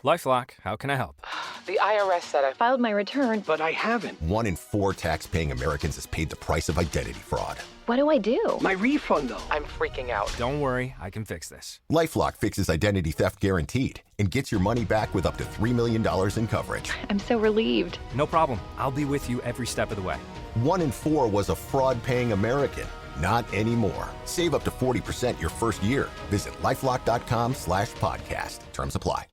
LifeLock, how can I help? The IRS said I filed my return, But I haven't. 1 in 4 tax-paying Americans has paid the price of identity fraud. What do I do? My refund, though. I'm freaking out. Don't worry, I can fix this. LifeLock fixes identity theft guaranteed and gets your money back with up to $3 million in coverage. I'm so relieved. No problem. I'll be with you every step of the way. 1 in 4 was a fraud-paying American. Not anymore. Save up to 40% your first year. Visit LifeLock.com/podcast. Terms apply.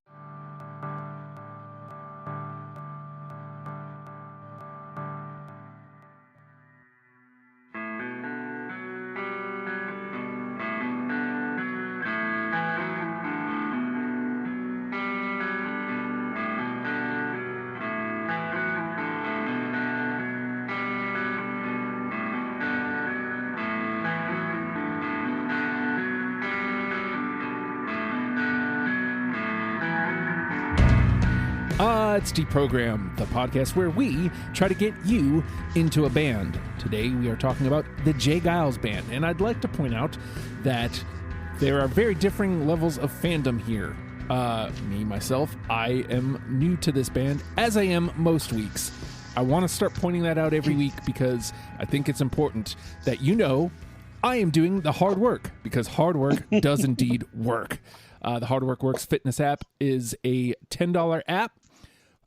It's Deprogram, the podcast where we try to get you into a band. Today we are talking about the Geils Band, and I'd like to point out that there are very differing levels of fandom here. Myself, I am new to this band, as I am most weeks. I want to start pointing that out every week because I think it's important that you know I am doing the hard work, because hard work does indeed work. The Hard Work Works fitness app is a $10 app.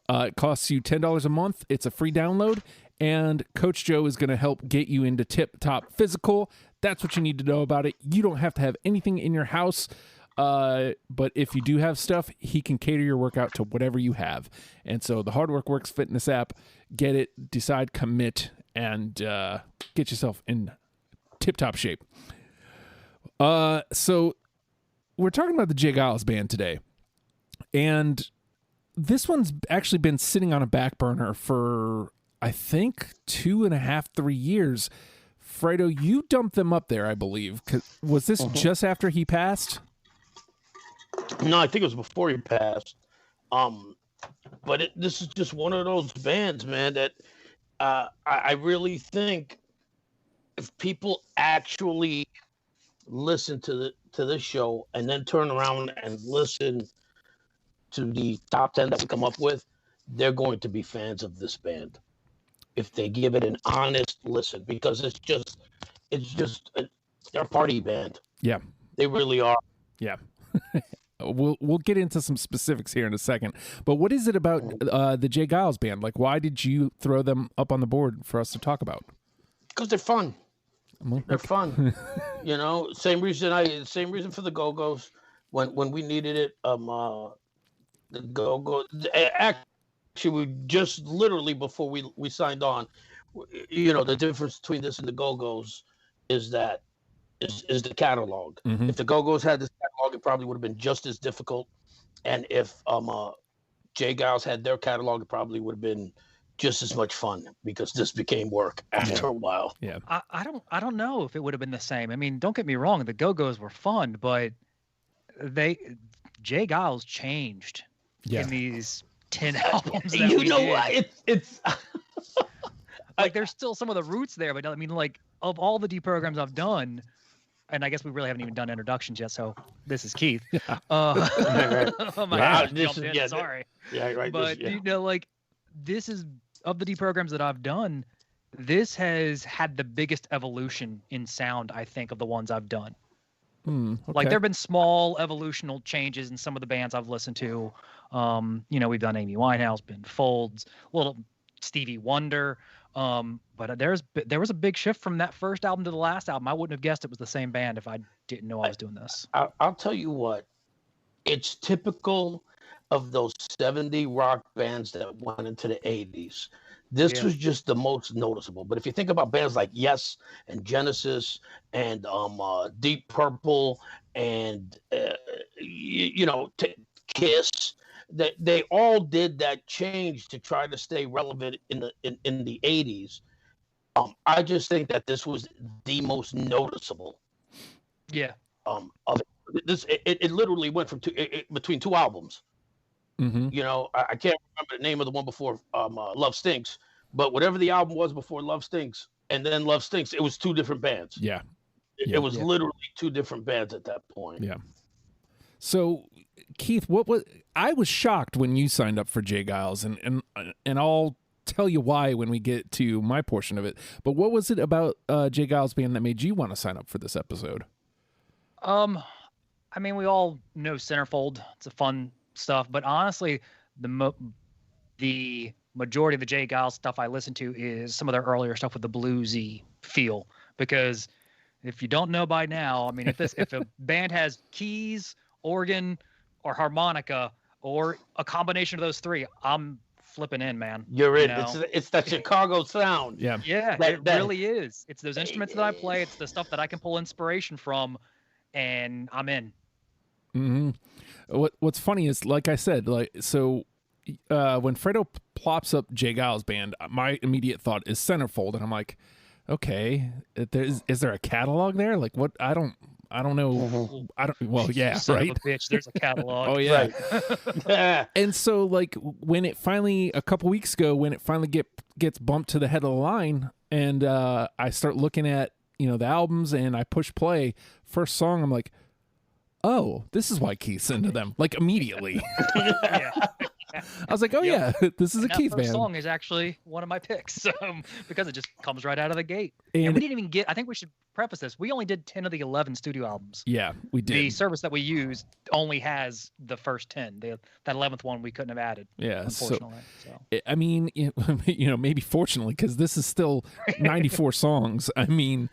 It costs you $10 a month. It's a free download, and Coach Joe is going to help get you into tip-top physical. That's what you need to know about it. You don't have to have anything in your house, but if you do have stuff, he can cater your workout to whatever you have. And so the Hard Work Works fitness app, get it, decide, commit, and get yourself in tip-top shape. So we're talking about the Geils Band today, and this one's actually been sitting on a back burner for, I think, 2.5, 3 years. Fredo, you dumped them up there, I believe. Was this just after he passed? No, I think it was before he passed. But this is just one of those bands, man, that I really think if people actually listen to this show and then turn around and listen to the top 10 that we come up with, they're going to be fans of this band if they give it an honest listen, because they're a party band. Yeah, they really are. Yeah. We'll get into some specifics here in a second, but what is it about the Geils Band? Like, why did you throw them up on the board for us to talk about? Because they're fun. They're fun. You know, same reason for the Go-Go's when we needed it. The Go-Go. Actually, we just literally before we signed on, you know, the difference between this and the Go-Go's is that is the catalog. Mm-hmm. If the Go-Go's had this catalog, it probably would have been just as difficult. And if Geils had their catalog, it probably would have been just as much fun, because this became work after a while. Yeah. I don't know if it would have been the same. I mean, don't get me wrong, the Go-Go's were fun, but Geils changed in these 10 albums. You know what? It's like there's still some of the roots there, but I mean, like, of all the deprograms I've done, and I guess we really haven't even done introductions yet, so this is Keith. Sorry. Yeah, right. But you know, like, this is, of the deprograms that I've done, this has had the biggest evolution in sound, I think, of the ones I've done. Okay. Like, there have been small evolutional changes in some of the bands I've listened to. You know, we've done Amy Winehouse, Ben Folds, little Stevie Wonder. But there was a big shift from that first album to the last album. I wouldn't have guessed it was the same band if I didn't know I was doing this. I'll tell you what, it's typical of those 70 rock bands that went into the 80s. This was just the most noticeable. But if you think about bands like Yes and Genesis and Deep Purple and Kiss, that they all did that change to try to stay relevant in the 80s. I just think that this was the most noticeable. Yeah. Of this, it literally went from between two albums. Mm-hmm. You know, I can't remember the name of the one before Love Stinks, but whatever the album was before Love Stinks and then Love Stinks, it was two different bands. Yeah. It was literally two different bands at that point. Yeah. So, Keith, what was I was shocked when you signed up for J. Geils, and I'll tell you why when we get to my portion of it. But what was it about J. Geils Band that made you want to sign up for this episode? I mean, we all know Centerfold. It's a fun stuff, but honestly, the majority of the J. Geils stuff I listen to is some of their earlier stuff with the bluesy feel. Because if you don't know by now, I mean, if a band has keys, organ, or harmonica, or a combination of those three, I'm flipping in, man. You're in. You know? It's that Chicago sound. Yeah. Yeah, it really is. It's those instruments that I play. It's the stuff that I can pull inspiration from, and I'm in. Mm-hmm. What's funny is, like I said, when Fredo plops up J. Geils Band, my immediate thought is Centerfold, and I'm like, okay, is there a catalog there? Like, what? I don't know. Mm-hmm. Well, yeah, Son right. of a bitch, there's a catalog. Oh yeah. Right. And so, like, when it finally, a couple weeks ago, when it finally gets bumped to the head of the line, and I start looking at the albums, and I push play, first song, I'm like, oh, this is why Keith's into them. Like, immediately. Yeah. I was like, oh yeah, this is a Keith That first band. song is actually one of my picks because it just comes right out of the gate. And we didn't even get. I think we should preface this. We only did 10 of the 11 studio albums. Yeah, we did. The service that we used only has the first 10. That 11th one we couldn't have added. Yeah, unfortunately. I mean, maybe fortunately, because this is still 94 songs. I mean,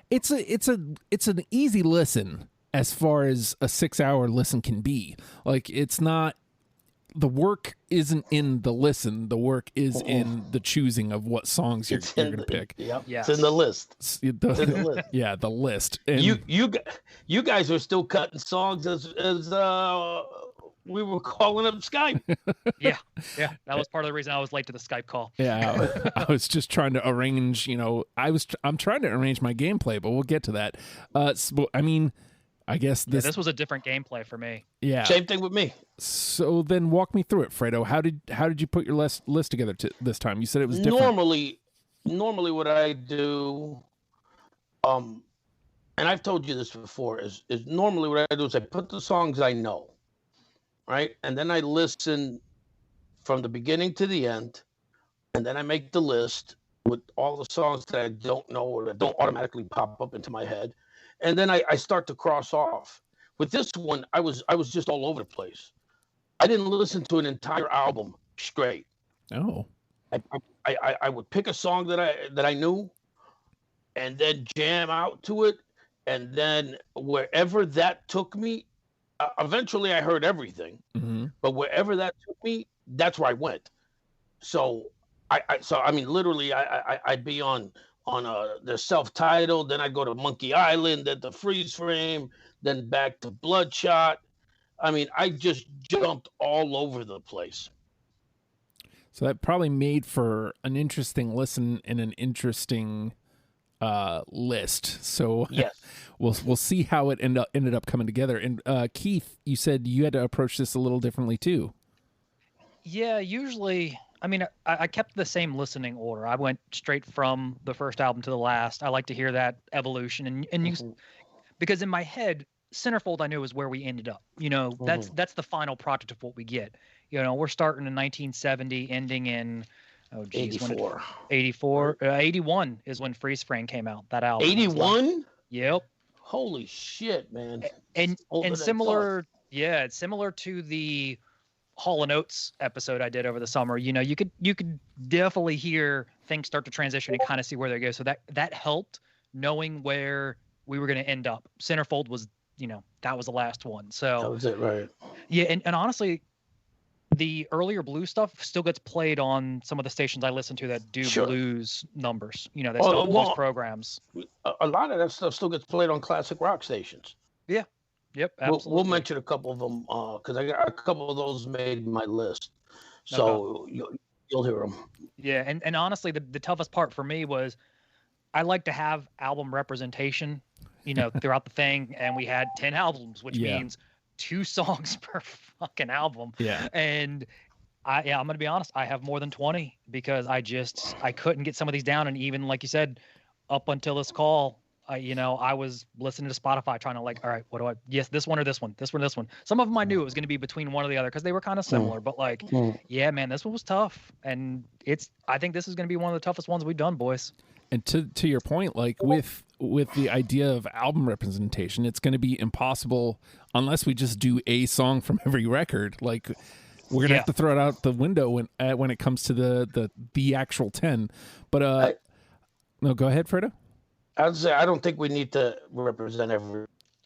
it's an easy listen as far as a 6-hour listen can be. Like, it's not. The work isn't in the listen. The work is in the choosing of what songs you're going to pick. Yep. Yes. It's in the list. It's in the list. Yeah, the list. And you guys are still cutting songs as we were calling up Skype. Yeah. That was part of the reason I was late to the Skype call. Yeah, I was just trying to arrange. I'm trying to arrange my gameplay, but we'll get to that. I mean, I guess this was a different gameplay for me. Yeah. Same thing with me. So then walk me through it, Fredo. How did you put your list together this time? You said it was different. Normally what I do, and I've told you this before, is normally what I do is I put the songs I know, right? And then I listen from the beginning to the end, and then I make the list with all the songs that I don't know or that don't automatically pop up into my head. And then I start to cross off. With this one, I was just all over the place. I didn't listen to an entire album straight. Oh. I would pick a song that I knew, and then jam out to it, and then wherever that took me, eventually I heard everything. Mm-hmm. But wherever that took me, that's where I went. So I mean, literally, I'd be on the self-titled, then I'd go to Monkey Island, then the Freeze Frame, then back to Bloodshot. I mean, I just jumped all over the place. So that probably made for an interesting listen and an interesting list. So yes, we'll see how it ended up coming together. And Keith, you said you had to approach this a little differently too. Yeah, usually. I mean, I kept the same listening order. I went straight from the first album to the last. I like to hear that evolution, and you, because in my head, Centerfold I knew is where we ended up. That's the final product of what we get. We're starting in 1970, ending in 84. 84, 81 is when Freeze Frame came out. That album. 81. Yep. Holy shit, man! And similar, yeah, it's similar to the Hall & Oates episode I did over the summer. You could definitely hear things start to transition and kind of see where they go. So that helped knowing where we were going to end up. Centerfold was, that was the last one. So that was it, right? Yeah, and honestly, the earlier blues stuff still gets played on some of the stations I listen to that do blues numbers. They still have blues programs. A lot of that stuff still gets played on classic rock stations. Yeah. Yep, absolutely. We'll mention a couple of them because I got a couple of those made my list, so you'll hear them. Yeah, and honestly, the toughest part for me was I like to have album representation, throughout the thing, and we had 10 albums, which means 2 songs per fucking album. Yeah, and I'm gonna be honest, I have more than 20 because I couldn't get some of these down, and even like you said, up until this call, I was listening to Spotify trying to like, all right, what do I, yes, this one or this one, this one, this one. Some of them I knew it was going to be between one or the other because they were kind of similar, but like, yeah, man, this one was tough. And I think this is going to be one of the toughest ones we've done, boys. And to your point, like with the idea of album representation, it's going to be impossible unless we just do a song from every record. Like we're going to have to throw it out the window when it comes to the actual 10. But no, go ahead, Fredo. I'd say I don't think we need to represent every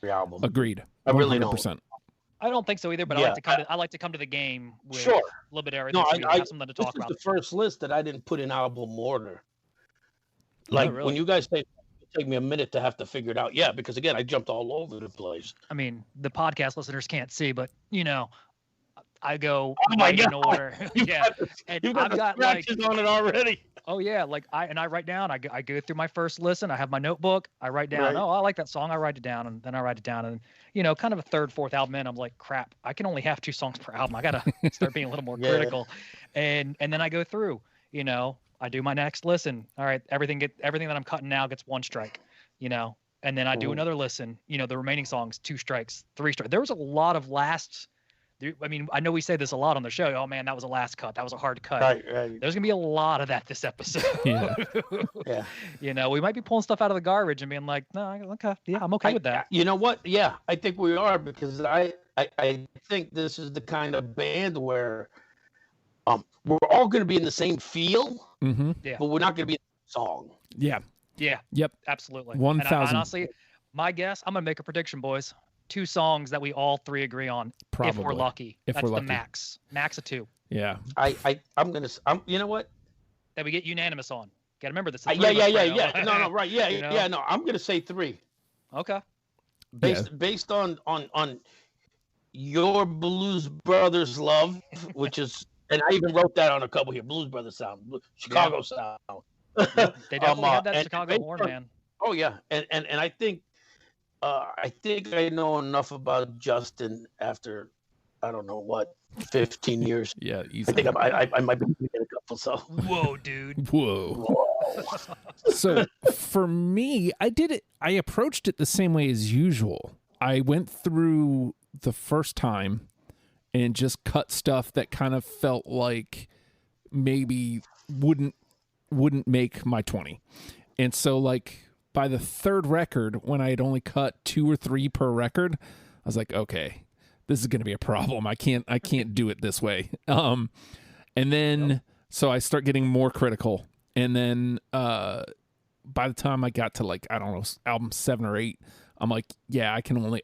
album. Agreed. I really 100%. don't. I don't think so either, but I like to come to the game with a little bit of everything. No, so we have something to talk about. This is the first list that I didn't put in album order. Like really? When you guys say, it take me a minute to have to figure it out. Yeah, because again, I jumped all over the place. I mean, the podcast listeners can't see, but I go God. in order. Yeah, and You've got scratches on it already. Oh yeah, like I write down. I go through my first listen. I have my notebook. I write down. Right. Oh, I like that song. I write it down, and then I write it down. And kind of a third, fourth album in, I'm like, crap. I can only have 2 songs per album. I gotta start being a little more critical. And then I go through. I do my next listen. All right, everything that I'm cutting now gets 1 strike. And then I do another listen. The remaining songs 2 strikes, 3 strikes. There was a lot of last. I mean, I know we say this a lot on the show. Oh man, that was a last cut. That was a hard cut. Right. There's gonna be a lot of that this episode. Yeah. We might be pulling stuff out of the garbage and being like, no, okay, yeah, I'm okay with that. You know what? Yeah, I think we are because I think this is the kind of band where we're all going to be in the same feel, Yeah. but we're not going to be in the song. Yeah. Yeah. Yep. Absolutely. 1,000. Honestly, my guess, I'm gonna make a prediction, boys. 2 songs that we all 3 agree on. Probably. If we're lucky. If That's we're the lucky. max of 2. Yeah. I'm you know what? That we get unanimous on. Gotta remember this. Yeah. No, right. Yeah, yeah. No, I'm going to say 3. Okay. Based on your Blues Brothers love, which is, and I even wrote that on a couple here. Blues Brothers sound, Chicago sound. They definitely had that and Chicago horn, man. Oh yeah, and I think I know enough about Justin after I don't know what 15 years. Yeah. I Easily. think I might be getting a couple. So Whoa, dude. Whoa. So for me, I approached it the same way as usual. I went through the first time and just cut stuff that kind of felt like maybe wouldn't make my 20. And so like by the 3rd record, when I had only cut 2 or 3 per record, I was like, okay, this is going to be a problem. I can't do it this way. And then so I start getting more critical. And then by the time I got to like, I don't know, album 7 or 8, I'm like, yeah, I can only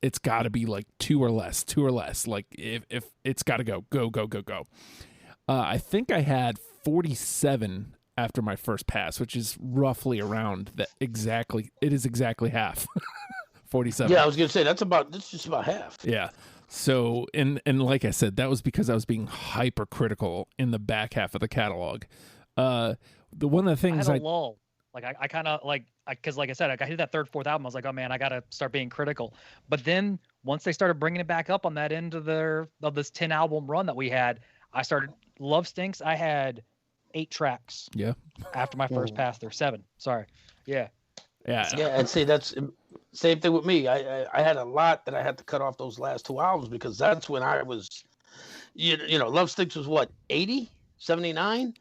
it's got to be like 2 or less. Like if it's got to go. I think I had 47 after my first pass, which is roughly around that exactly. It is exactly half. 47. yeah, I was gonna say that's just about half. Yeah. So and like I said, that was because I was being hypercritical in the back half of the catalog. The one of the things I had a lull. Like I kind of like, because like I said, I hit that 3rd, 4th album. I was like, oh man, I got to start being critical. But then once they started bringing it back up on that end of this 10 album run that we had, I started Love Stinks. I had 8 tracks. Yeah. After my first pass there, 7. Sorry. Yeah. Yeah. Yeah, and see that's same thing with me. I had a lot that I had to cut off those last 2 albums because that's when I was, Love Sticks was what 80, 79.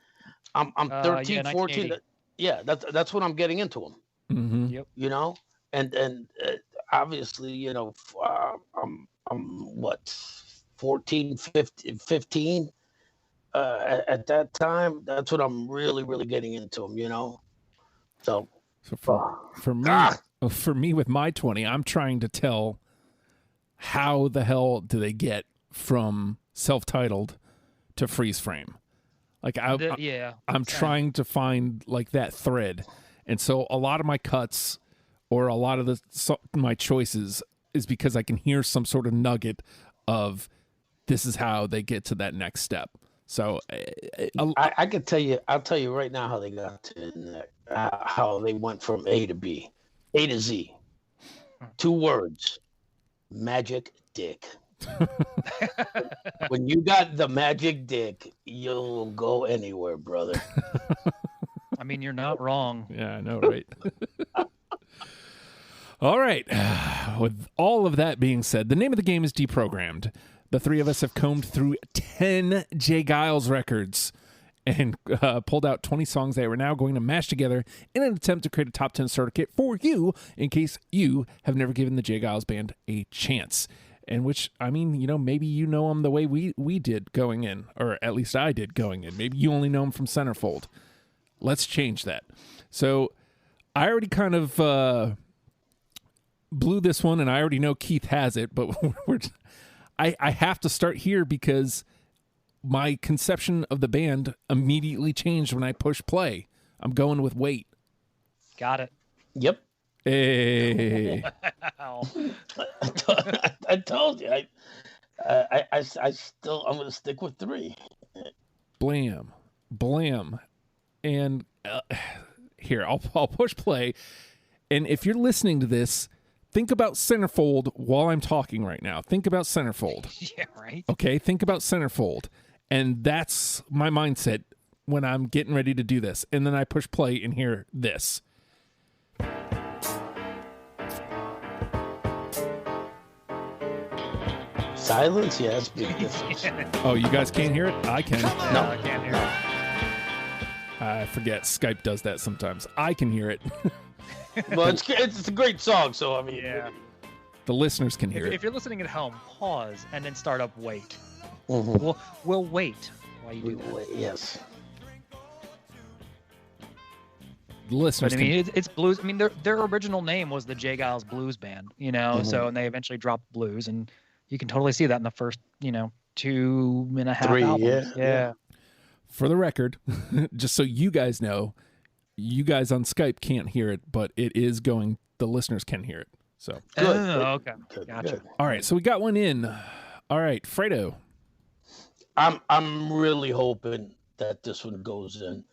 I'm 13, 14. Yeah, that's when I'm getting into them. Mm-hmm. Yep. And obviously, I'm what 14, 15. At that time, that's when I'm really getting into them. So for me with my 20, I'm trying to tell how the hell do they get from self-titled to freeze frame. Like I'm trying to find like that thread. And so a lot of my cuts or a lot of my choices is because I can hear some sort of nugget of this is how they get to that next step. So I can tell you, I'll tell you right now how they got to how they went from A to B, A to Z. 2 words, magic dick. When you got the magic dick, you'll go anywhere, brother. I mean, you're not wrong. Yeah, I know, right? All right. With all of that being said, the name of the game is Deprogrammed. The three of us have combed through 10 Jay Geils records and pulled out 20 songs that we're now going to mash together in an attempt to create a top 10 starter kit for you in case you have never given the Jay Geils Band a chance. And which, I mean, maybe you know them the way we did going in, or at least I did going in. Maybe you only know them from Centerfold. Let's change that. So I already kind of blew this one, and I already know Keith has it, but I have to start here because my conception of the band immediately changed when I pushed play. I'm going with Wait. Got it. Yep. Hey. Wow. I told you. I'm going to stick with 3. Blam. And here, I'll push play. And if you're listening to this, think about Centerfold while I'm talking right now. Think about Centerfold. Yeah, right. Okay, think about Centerfold. And that's my mindset when I'm getting ready to do this. And then I push play and hear this. Silence? Yeah, that's big difference. Oh, you guys can't hear it? I can. No, I can't hear it. I forget. Skype does that sometimes. I can hear it. Well, it's a great song, so I mean, Yeah. The listeners can hear If it. you're listening at home, pause and then start up Wait. Mhm. We'll wait while you do that. Yes. The listeners But I mean, it's blues. I mean, their original name was the Jay Geils Blues Band, So, and they eventually dropped blues, and you can totally see that in the first, 2.5 3, albums. yeah. For the record, just so you guys know, you guys on Skype can't hear it, but it is going. The listeners can hear it. So, Good. Oh, okay. Good, Gotcha. good. all right. So we got one in. All right, Fredo. I'm really hoping that this one goes in.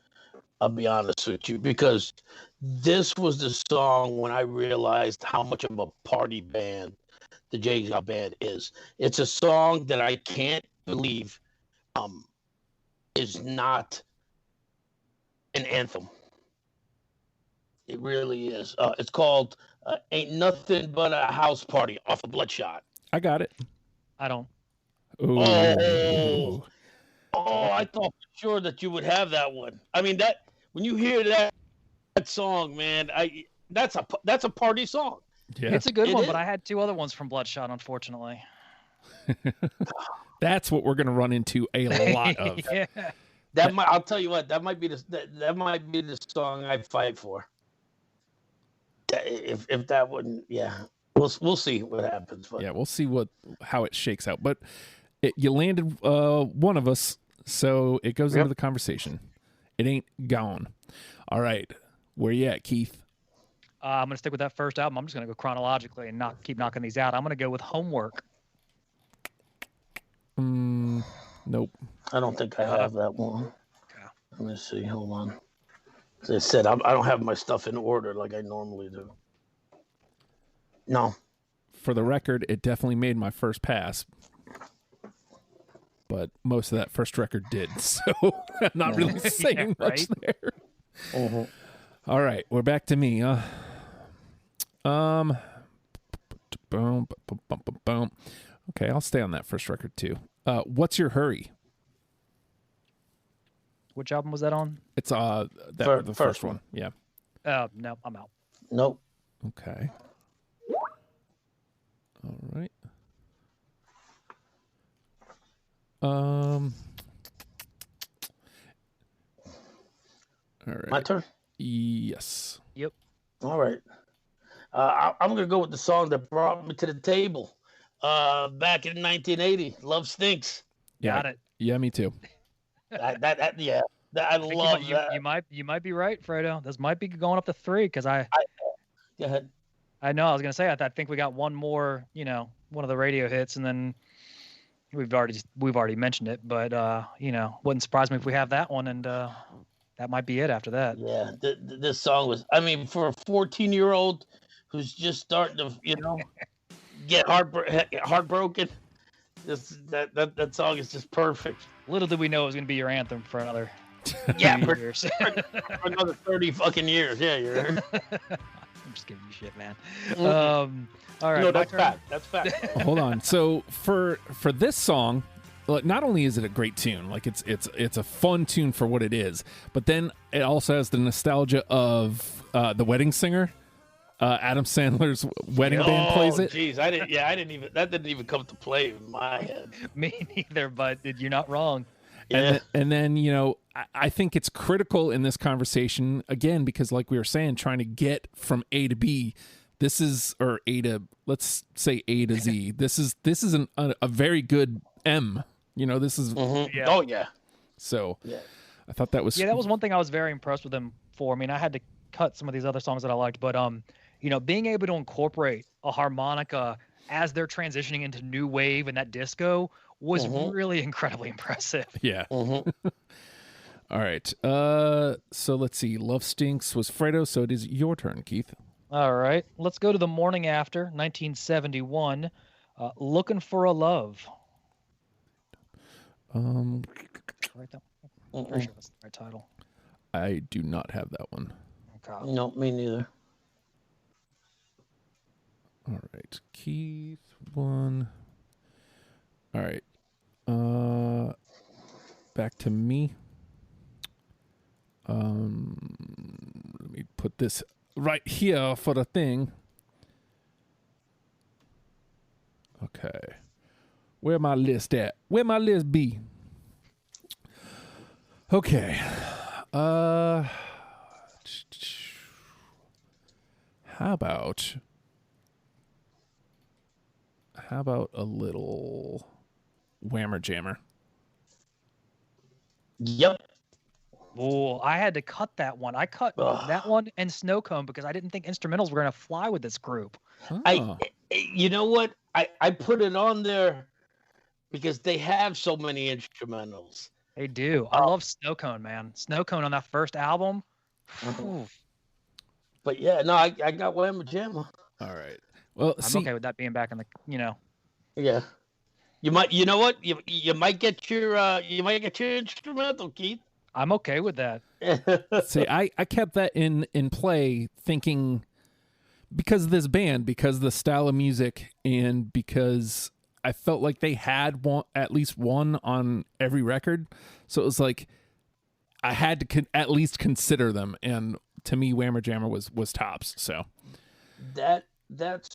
I'll be honest with you, because this was the song when I realized how much of a party band the Geils Band is. It's a song that I can't believe is not an anthem. It really is. It's called Ain't Nothing But a House Party off of Bloodshot. I got it. I don't. Ooh. Oh, I thought for sure that you would have that one. I mean, that when you hear that song, man, that's a party song. Yeah. It's a good It one, is. but I had 2 other ones from Bloodshot, unfortunately. That's what we're going to run into a lot of. Yeah. I'll tell you what, that might be that might be the song I'd fight for. If that wouldn't, yeah, we'll see what happens. But. Yeah, we'll see how it shakes out. But you landed one of us, so it goes into the conversation. It ain't gone. All right, where you at, Keith? I'm going to stick with that first album. I'm just going to go chronologically and keep knocking these out. I'm going to go with Homework. Nope. I don't think I have that one. Okay. Let me see. Hold on. As I said, I don't have my stuff in order like I normally do. No. For the record, it definitely made my first pass. But most of that first record did, so I'm not really saying much there. Mhm. All right, we're back to me. Okay, I'll stay on that first record too. What's Your Hurry? Which album was that on? It's the first one. Yeah. No, I'm out. Nope. Okay. All right. All right. My turn. Yes. Yep. All right. I'm going to go with the song that brought me to the table back in 1980. Love Stinks. Yeah. Got it. Yeah, me too. I think love you, that. you might be right, Fredo. This might be going up to 3 because Go ahead. I know I was gonna say I think we got one more, one of the radio hits, and then we've already mentioned it, but wouldn't surprise me if we have that one, and that might be it after that. Yeah, this song was. I mean, for a 14-year-old who's just starting to, get heartbroken, that song is just perfect. Little did we know it was gonna be your anthem for another Yeah, few for years. another 30 fucking years. Yeah, you're. just giving you shit, man. Mm-hmm. All right, No, my that's turn. fact. That's fact. Hold on. So for this song, like, not only is it a great tune, like it's a fun tune for what it is, but then it also has the nostalgia of The Wedding Singer. Adam Sandler's wedding band plays it. Jeez, that didn't even come to play in my head. Me neither, but you're not wrong. Yeah. And then, you know, I think it's critical in this conversation, again, because like we were saying, trying to get from A to B, let's say A to Z. This is a very good M. You know, this is. Mm-hmm. Yeah. Oh, yeah. So Yeah. I thought that was. Yeah, that was one thing I was very impressed with them for. I mean, I had to cut some of these other songs that I liked, but you know, being able to incorporate a harmonica as they're transitioning into new wave and that disco was really incredibly impressive. Yeah. Mm-hmm. All right. So let's see. Love Stinks was Fredo, so it is your turn, Keith. All right, let's go to The Morning After, 1971. Looking for a Love. Right there. Pretty sure that's the right title. I do not have that one. Okay. No, me neither. All right. Keith one. All right. Back to me. Let me put this right here for the thing. Okay. Where my list at? Where my list be? Okay. How about a little Whammer Jammer? Yep. Oh, I had to cut that one. I cut that one and Snowcone because I didn't think instrumentals were going to fly with this group. Oh. You know what? I put it on there because they have so many instrumentals. They do. I love Snowcone, man. Snowcone on that first album. Ooh, But yeah, no, I got Whammer Jammer. All right. Well, I'm okay with that being back in the, you know. Yeah. You know what? You might get your instrumental, Keith. I'm okay with that. see, I kept that in play, thinking because of this band, because of the style of music, and because I felt like they had at least one on every record. So it was like I had to at least consider them, and to me, Whammer Jammer was tops. So that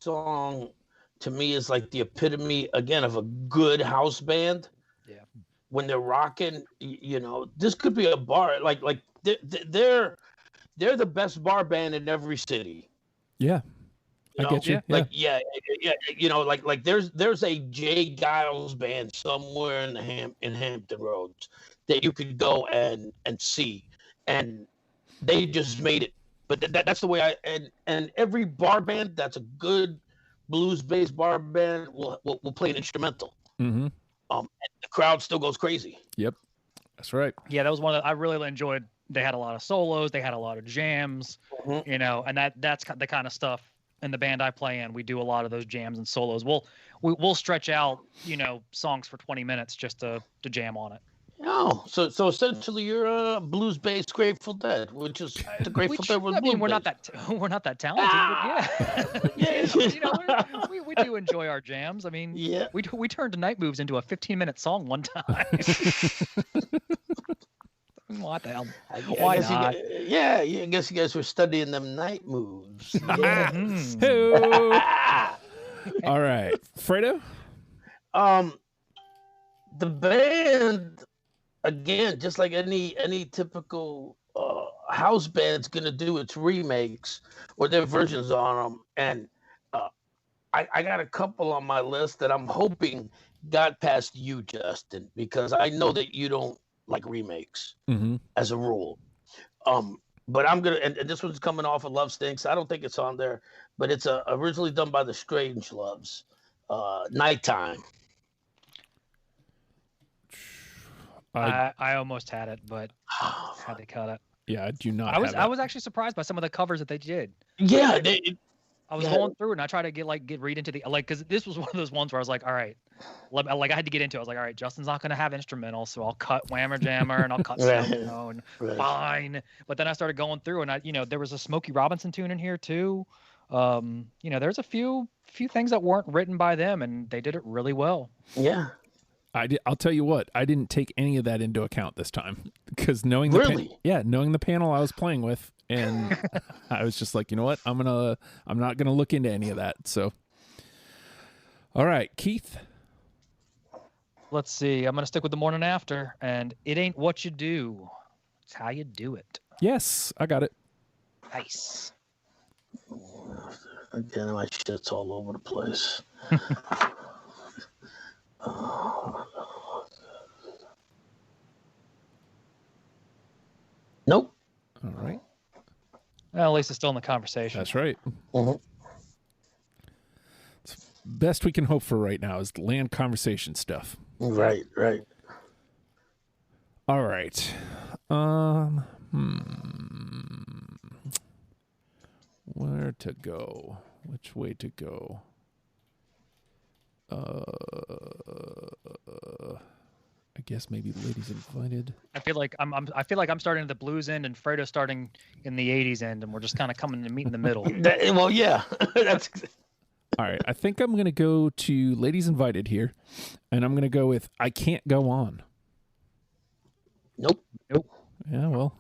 song to me is like the epitome again of a good house band. Yeah. When they're rocking, you know, this could be a bar. Like they're the best bar band in every city. yeah, I get you. Like yeah. You know, like there's a J. Geils Band somewhere in Hampton Roads that you could go and see, and they just made it. But that's the way and every bar band that's a good blues-based bar band will play an instrumental. Mm-hmm. And the crowd still goes crazy. Yep, that's right. Yeah, that was one I really enjoyed. They had a lot of solos. They had a lot of jams, you know, and that's the kind of stuff in the band I play in. We do a lot of those jams and solos. We'll stretch out, you know, songs for 20 minutes just to jam on it. Oh, so essentially you're a blues-based Grateful Dead, which is the Grateful Dead was blues-based. We're not that talented, but yeah. You know, we do enjoy our jams. I mean, Yeah. we turned Night Moves into a 15-minute song one time. What the hell? Why not? I guess you guys were studying them night moves. Yeah. All right, Fredo. The band, again, just like any typical house band's gonna do its remakes or their versions on them, and I got a couple on my list that I'm hoping got past you, Justin, because I know that you don't like remakes as a rule. But I'm gonna, and this one's coming off of Love Stinks. I don't think it's on there, but it's originally done by the Strange Loves. Nighttime. I almost had it, but had to cut it. Yeah, I do not. I was actually surprised by some of the covers that they did. Yeah, I was going through and I tried to get read into the because this was one of those ones where I was like, all right, I had to get into it. I was like, all right, Justin's not gonna have instrumentals, so I'll cut Whammer Jammer and I'll cut Snowstone. Fine. But then I started going through and there was a Smokey Robinson tune in here too. There's a few things that weren't written by them and they did it really well. Yeah. I'll tell you what, I didn't take any of that into account this time because knowing knowing the panel I was playing with, and I was just like, you know what, I'm not gonna look into any of that. So, all right, Keith. Let's see. I'm gonna stick with the morning after, and it ain't what you do, it's how you do it. Yes, I got it. Nice. Again, my shit's all over the place. Nope. All right. Well, at least it's still in the conversation. That's right. Mm-hmm. Best we can hope for right now is land conversation stuff. Right. All right. Where to go? Which way to go? I guess maybe Ladies Invited. I feel like I'm starting at the blues end and Fredo starting in the 80s end, and we're just kind of coming to meet in the middle. Well, yeah. That's All right, I think I'm going to go to Ladies Invited here, and I'm going to go with I Can't Go On. Nope. Yeah, well,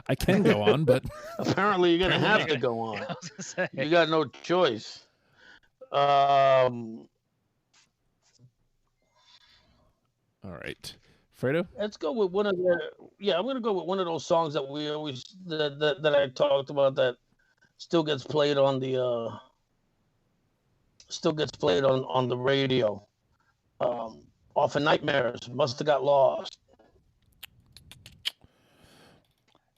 I can go on, but apparently you're going to have to go on. I was gonna say. You got no choice. all right. Fredo? Let's go with one of the. Yeah, I'm gonna go with one of those songs that we always that I talked about that still gets played on the radio. Off of Nightmares, Must Have Got Lost.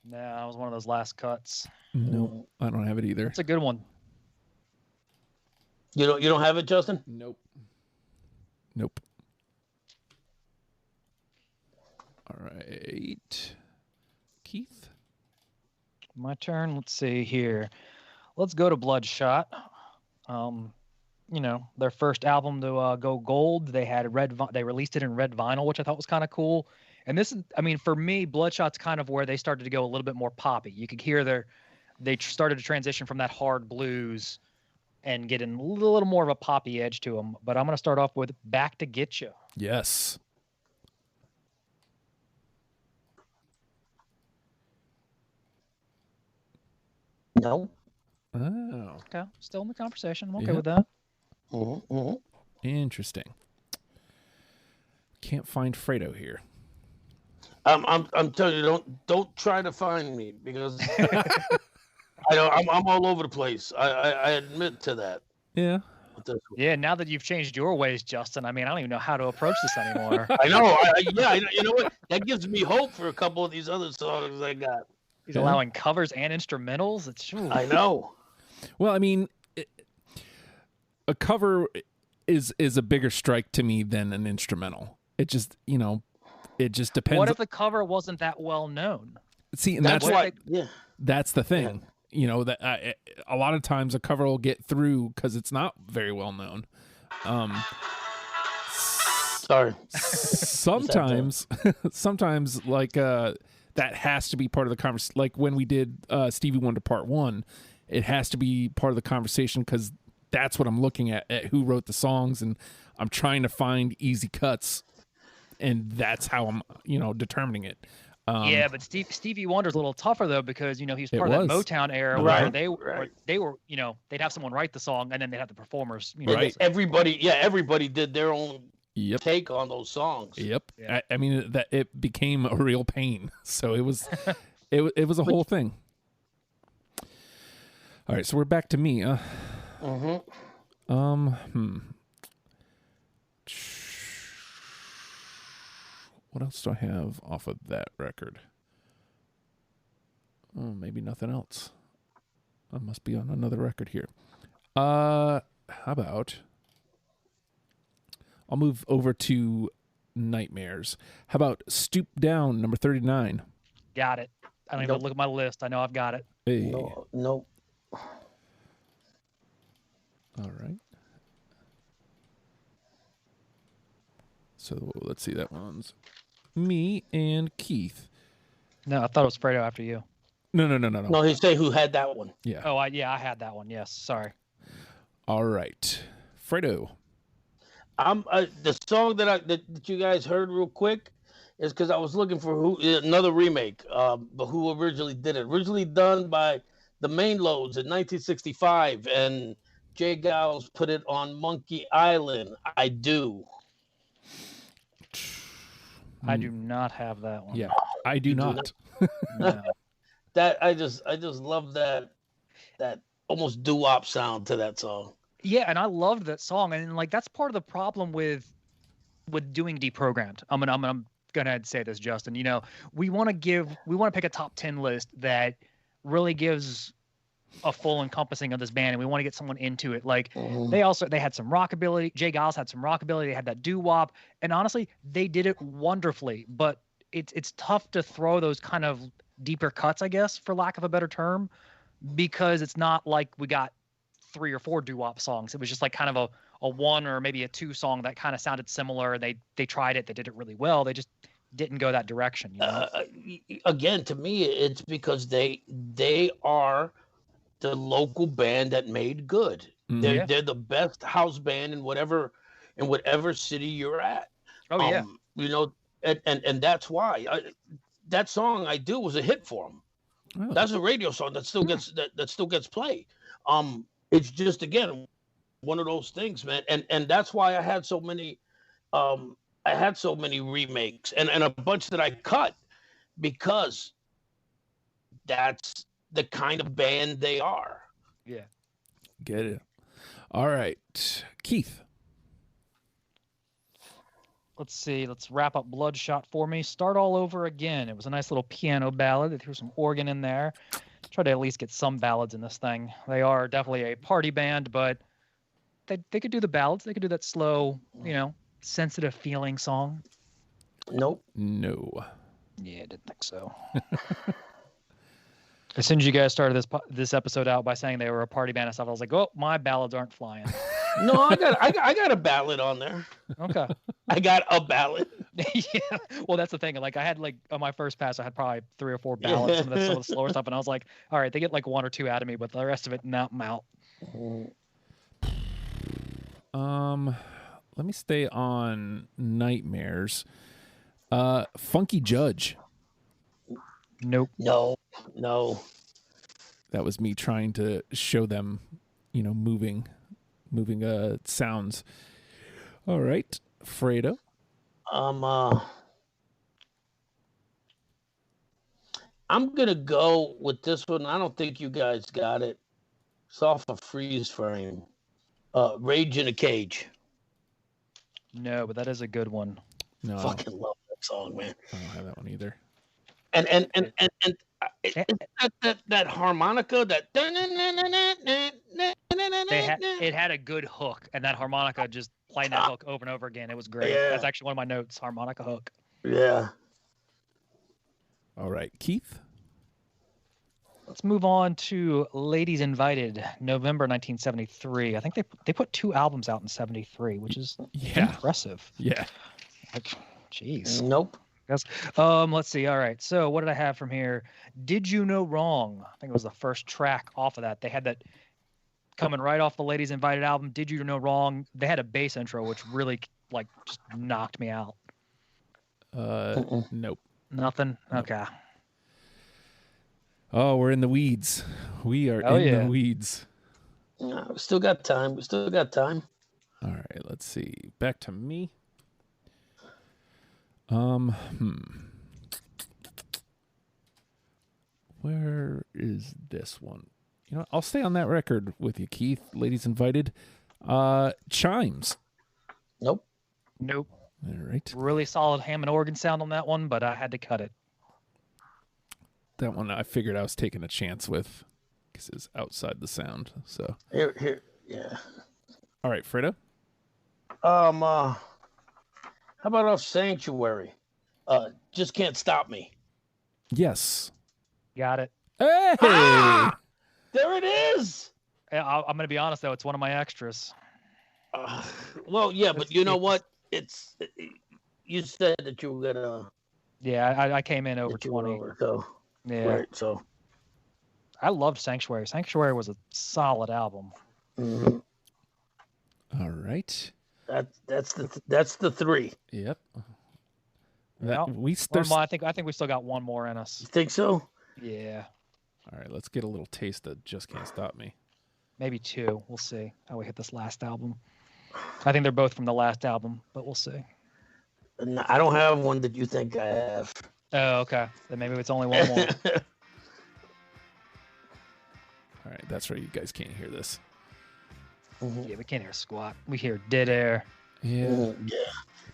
No, it was one of those last cuts. No, I don't have it either. It's a good one. You don't have it, Justin? Nope. All right. Keith? My turn. Let's see here. Let's go to Bloodshot. Their first album to go gold. They had they released it in red vinyl, which I thought was kind of cool. And this is, for me, Bloodshot's kind of where they started to go a little bit more poppy. You could hear they started to transition from that hard blues and get in a little more of a poppy edge to them. But I'm going to start off with Back to Get You. Yes. No. Oh. Okay, still in the conversation. I'm okay with that. Mm-hmm. Interesting. Can't find Fredo here. I'm telling you, don't try to find me because I'm all over the place. I admit to that. Yeah. Yeah. Now that you've changed your ways, Justin, I don't even know how to approach this anymore. I know. You know what? That gives me hope for a couple of these other songs I got. He's allowing covers and instrumentals. I know. Well, a cover is a bigger strike to me than an instrumental. It just, it just depends. What if the cover wasn't that well known? See, and that's the thing. Yeah. That a lot of times a cover will get through because it's not very well known. Sorry. Sometimes that has to be part of the conversation. Like when we did Stevie Wonder Part 1, it has to be part of the conversation because that's what I'm looking at who wrote the songs, and I'm trying to find easy cuts, and that's how I'm, determining it. Yeah, but Stevie Wonder's a little tougher though because he was part of that Motown era where they were they'd have someone write the song and then they'd have the performers. Right. Everybody did their own take on those songs. Yep. Yeah. That it became a real pain. So it was it was a whole thing. All right, so we're back to me. What else do I have off of that record? Oh, maybe nothing else. I must be on another record here. How about I'll move over to Nightmares. How about Stoop Down, number 39? Got it. I don't even look at my list. I know I've got it. Hey. No. All right. So let's see. That one's me and Keith. No, I thought it was Fredo after you. No. No, he say who had that one. Yeah. Oh, I had that one. Yes, sorry. All right. Fredo. The song that you guys heard real quick is because I was looking for another remake, but who originally did it? Originally done by the Main Loads in 1965, and Jay Giles put it on Monkey Island. I Do. I do not have that one. Yeah, I do not. No. That I just love that almost doo-wop sound to that song. Yeah, and I loved that song, and like that's part of the problem with doing deprogrammed. I'm gonna say this, Justin. You know, we want to pick a top 10 list that really gives a full encompassing of this band, and we want to get someone into it. Like they had some rockabilly. Jay Giles had some rockabilly. They had that doo-wop, and honestly, they did it wonderfully. But it's tough to throw those kind of deeper cuts, I guess, for lack of a better term, because it's not like we got 3 or 4 doo-wop songs. It was just like kind of a 1 or maybe a 2 song that kind of sounded similar. They tried it. They did it really well. They just didn't go that direction. You know? Again, to me, it's because they are the local band that made good. Mm-hmm. They're the best house band in whatever city you're at. Oh yeah. You know, and that's why that song I Do was a hit for them. Oh. That's a radio song that still gets that still gets played. It's just, again, one of those things, man. And that's why I had so many remakes and a bunch that I cut, because that's the kind of band they are. Yeah. Get it. All right. Keith. Let's see. Let's wrap up Bloodshot for me. Start All Over Again. It was a nice little piano ballad. They threw some organ in there. Try to at least get some ballads in this thing. They are definitely a party band, but they could do the ballads. They could do that slow, sensitive feeling song. Nope. No. Yeah, I didn't think so. As soon as you guys started this episode out by saying they were a party band and stuff, I was like, oh, my ballads aren't flying. No, I got a ballad on there. Okay. I got a ballad. Yeah. Well, that's the thing. Like I had on my first pass, I had probably 3 or 4 ballads, some of the slower stuff, and I was like, all right, they get like 1 or 2 out of me, but the rest of it, not out. Let me stay on Nightmares. Funky Judge. Nope. No. That was me trying to show them, moving sounds. All right, Fredo. I'm gonna go with this one. I don't think you guys got it. It's off of Freeze Frame. Rage in a Cage. No, but that is a good one. No, Fucking love that song, man. I don't have that one either. And that harmonica, that It had a good hook, and that harmonica just playing that hook over and over again. It was great. Yeah. That's actually one of my notes. Harmonica hook. Yeah. All right, Keith. Let's move on to Ladies Invited, November 1973. I think they put 2 albums out in 73, which is impressive. Yeah. Like, jeez. Nope. Let's see. All right. So what did I have from here? Did You Know Wrong? I think it was the first track off of that. They had that coming right off the Ladies Invited album. Did You Know Wrong? They had a bass intro, which really just knocked me out. Nope. Nothing. Okay. Oh, we're in the weeds. We are the weeds. No, we still got time. All right, let's see. Back to me. Where is this one? I'll stay on that record with you, Keith. Ladies Invited. Chimes. Nope. Nope. All right. Really solid Hammond organ sound on that one, but I had to cut it. That one I figured I was taking a chance with because it's outside the sound. So Here, yeah. All right, Fredo. How about off Sanctuary? Just Can't Stop Me. Yes. Got it. Hey! There it is. I'm gonna be honest though, it's one of my extras. Well, yeah, but you know what? You said that you were gonna. Yeah, I came in over 20. So Yeah, right. So I loved Sanctuary. Sanctuary was a solid album. mhm. All right. that's the three. Yep. Well, I think we still got one more in us. You think so? Yeah, All right, let's get a little taste of Just Can't Stop Me. maybe two. We'll see how we hit this last album. I think they're both from the last album, but we'll see. And I don't have one that you think I have. Oh, okay. Then maybe it's only one more. All right, that's right. You guys can't hear this. Yeah, we can't hear squat. We hear dead air. Yeah. Yeah.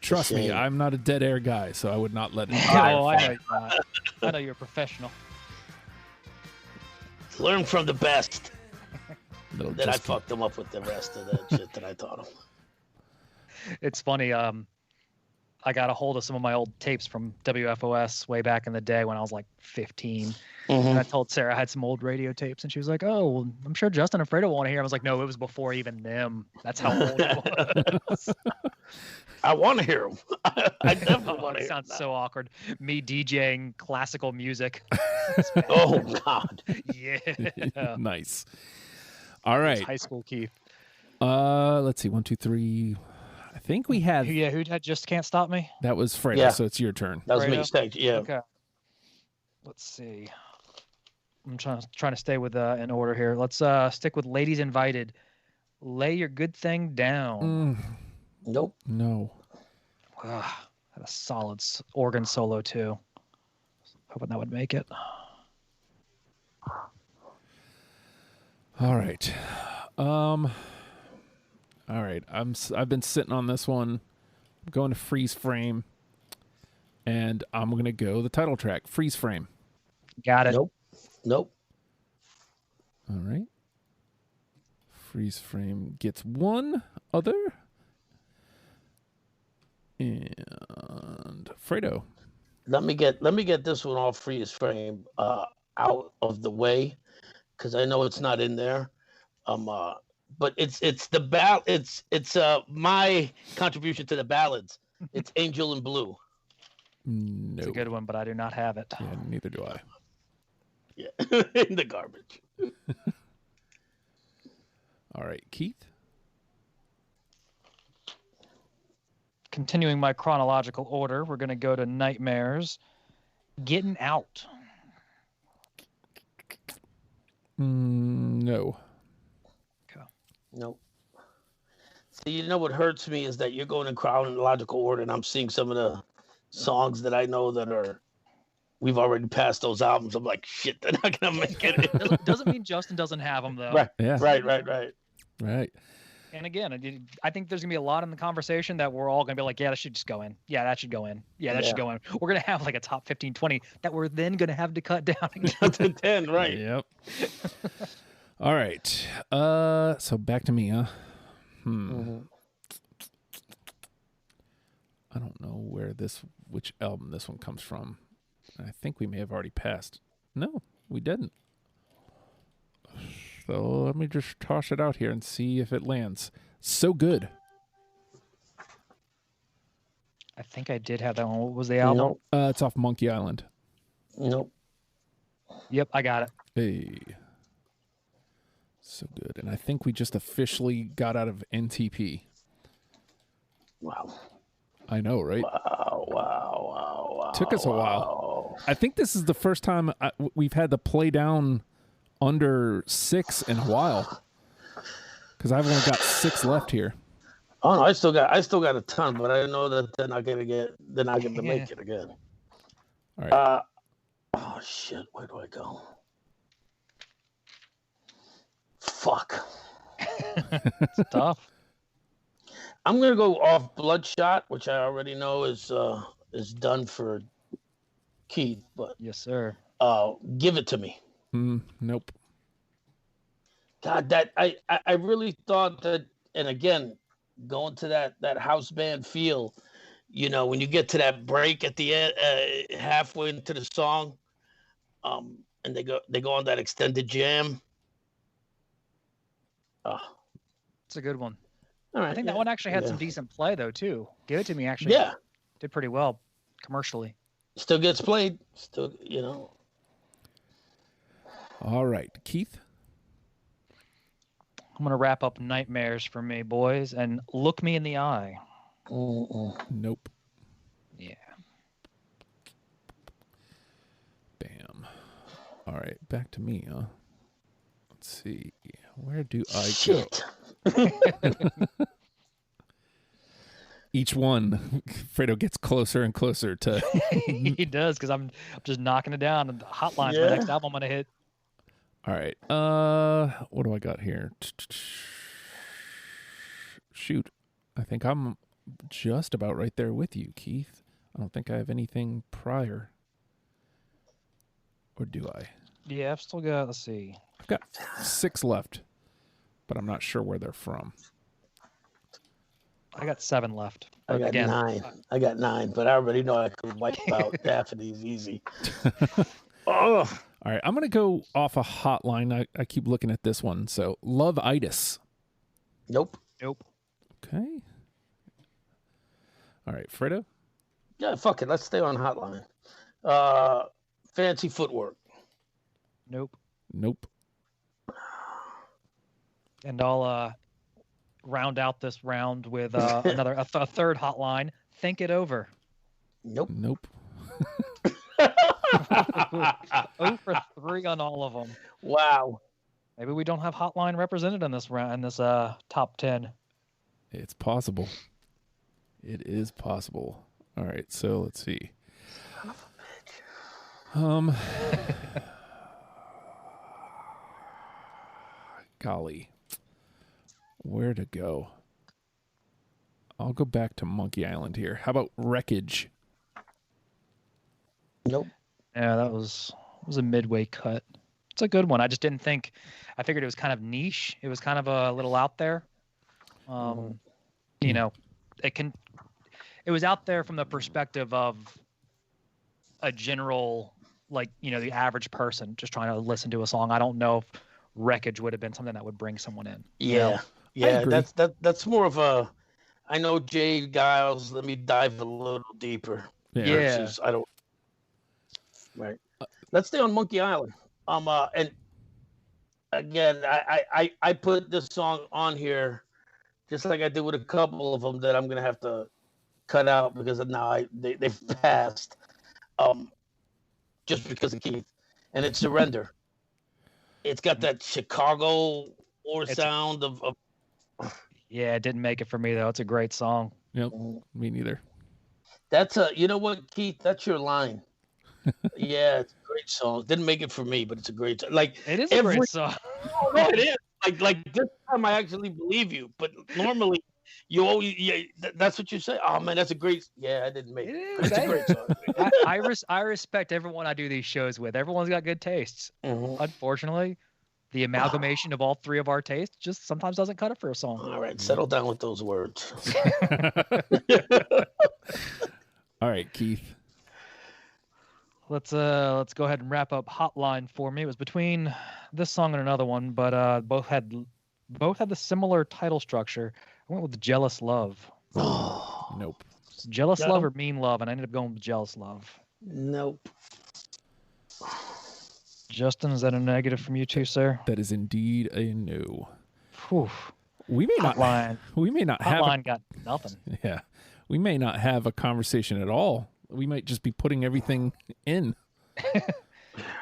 Trust me, Shame. I'm not a dead air guy, so I would not let it. Oh, I know you're not. I know you're a professional. Learn from the best. Little Then I Just Can't- fucked them up with the rest of that shit that I taught them. It's funny. I got a hold of some of my old tapes from WFOS way back in the day when I was like 15. And I told Sarah I had some old radio tapes, and she was like, "Oh, well, I'm sure Justin and Fredo want to hear." I was like, "No, it was before even them. That's how old it was." I want to hear them. I definitely want to It hear sounds them. so awkward. Me DJing classical music. Oh God. Yeah. Nice. All right. High school Keith. Let's see. 1, 2, 3. I think we had Yeah, who had Just Can't Stop Me? that was Fredo, Yeah. so it's your turn. That was me. Fredo? Thank you. Yeah. Okay. Let's see. I'm trying to stay with in order here. Let's stick with Ladies Invited. Lay Your Good Thing Down. Nope. No. Had a solid organ solo too. Hoping that would make it. All right. All right. I've been sitting on this one. I'm going to Freeze Frame, and I'm gonna go the title track, Freeze Frame. Got it. Nope. All right. Freeze Frame gets one other. And Fredo. Let me get this one off freeze frame out of the way, because I know it's not in there. But it's my contribution to the ballads. It's Angel in Blue. No. It's a good one, but I do not have it. Yeah, neither do I. Yeah, in the garbage. All right, Keith. Continuing my chronological order, we're going to go to Nightmares. Getting Out. No. Okay. Nope. See, you know what hurts me is that you're going in chronological order, and I'm seeing some of the songs that I know that are. We've already passed those albums. I'm like, shit, they're not gonna make it. Doesn't mean Justin doesn't have them though. Right. Yeah. Right. Right. And again, I think there's gonna be a lot in the conversation that we're all gonna be like, yeah, that should just go in. Yeah, that should go in. Yeah, that should go in. We're gonna have like a top 15, 20 that we're then gonna have to cut down again. To 10, right? Yep. All right. So back to me, huh? I don't know which album this one comes from. I think we may have already passed. No, we didn't. So let me just toss it out here and see if it lands. So Good. I think I did have that one. What was the album? Nope. It's off Monkey Island. Nope. Yep, I got it. Hey. So Good. And I think we just officially got out of NTP. Wow. I know, right? Wow. Took us a while. I think this is the first time we've had to play down under 6 in a while. Because I've only got 6 left here. Oh no, I still got a ton, but I know that they're not gonna make it again. All right. Oh shit, where do I go? Fuck. It's tough. I'm gonna go off Bloodshot, which I already know is done for Keith, but Yes, sir. Give It to Me. Nope. God, that I really thought that, and again, going to that house band feel, when you get to that break at the end, halfway into the song, and they go on that extended jam. It's a good one. All right, I think that one actually had some decent play though too. Give It To Me actually did pretty well commercially. Still gets played. Still, All right, Keith. I'm gonna wrap up Nightmares for me, boys, and Look Me in the Eye. Nope. Yeah. Bam. All right, back to me, huh? Let's see. Where do I go? Each one, Fredo gets closer and closer to. He does, because I'm just knocking it down. And Hotline's my next album I'm gonna hit. All right. What do I got here? Shoot. I think I'm just about right there with you, Keith. I don't think I have anything prior. Or do I? Yeah, I've still got, let's see. I've got 6 left, but I'm not sure where they're from. I got 7 left. I got 9. I got 9, but I already know I could wipe out Daphne's easy. All right, I'm going to go off a Hotline. I keep looking at this one. So, Love-itis. Nope. Okay. All right, Fredo? Yeah, fuck it. Let's stay on Hotline. Fancy Footwork. Nope. And I'll round out this round with another a third Hotline. Think It Over. Nope. 0 for 3 on all of them. Wow. Maybe we don't have Hotline represented in this round, in this top 10. It's possible. It is possible. All right, so let's see. Golly. Where to go? I'll go back to Monkey Island here. How about Wreckage? Nope. Yeah, that was a midway cut. It's a good one. I just didn't think. I figured it was kind of niche. It was kind of a little out there. You know, it was out there from the perspective of a general, like, you know, the average person just trying to listen to a song. I don't know if Wreckage would have been something that would bring someone in. Yeah. That's more of a. I know Jay Giles. Let me dive a little deeper. Yeah. Versus, I don't. Right. Let's stay on Monkey Island. And again, I put this song on here, just like I did with a couple of them that I'm gonna have to cut out because now they've passed. Just because of Keith, and it's Surrender. It's got that Chicago sound of. Yeah, it didn't make it for me though. It's a great song. Yep, me neither. That's you know what, Keith? That's your line. Yeah, it's a great song. Didn't make it for me, but it's a great song. Like, it is a great song. No, it is. Like this time I actually believe you, but normally you always that's what you say. Oh man, that's a great. Yeah, I didn't make it. It's a great song. I respect everyone I do these shows with. Everyone's got good tastes. Mm-hmm. Unfortunately, the amalgamation of all 3 of our tastes just sometimes doesn't cut it for a song. All right, settle down with those words. All right, Keith. Let's go ahead and wrap up Hotline for me. It was between this song and another one, but both had the similar title structure. I went with Jealous Love. Nope. Jealous Love or Mean Love, and I ended up going with Jealous Love. Nope. Justin, is that a negative from you too, sir? That is indeed a no. Whew. We may not have. Hotline got nothing. Yeah, we may not have a conversation at all. We might just be putting everything in.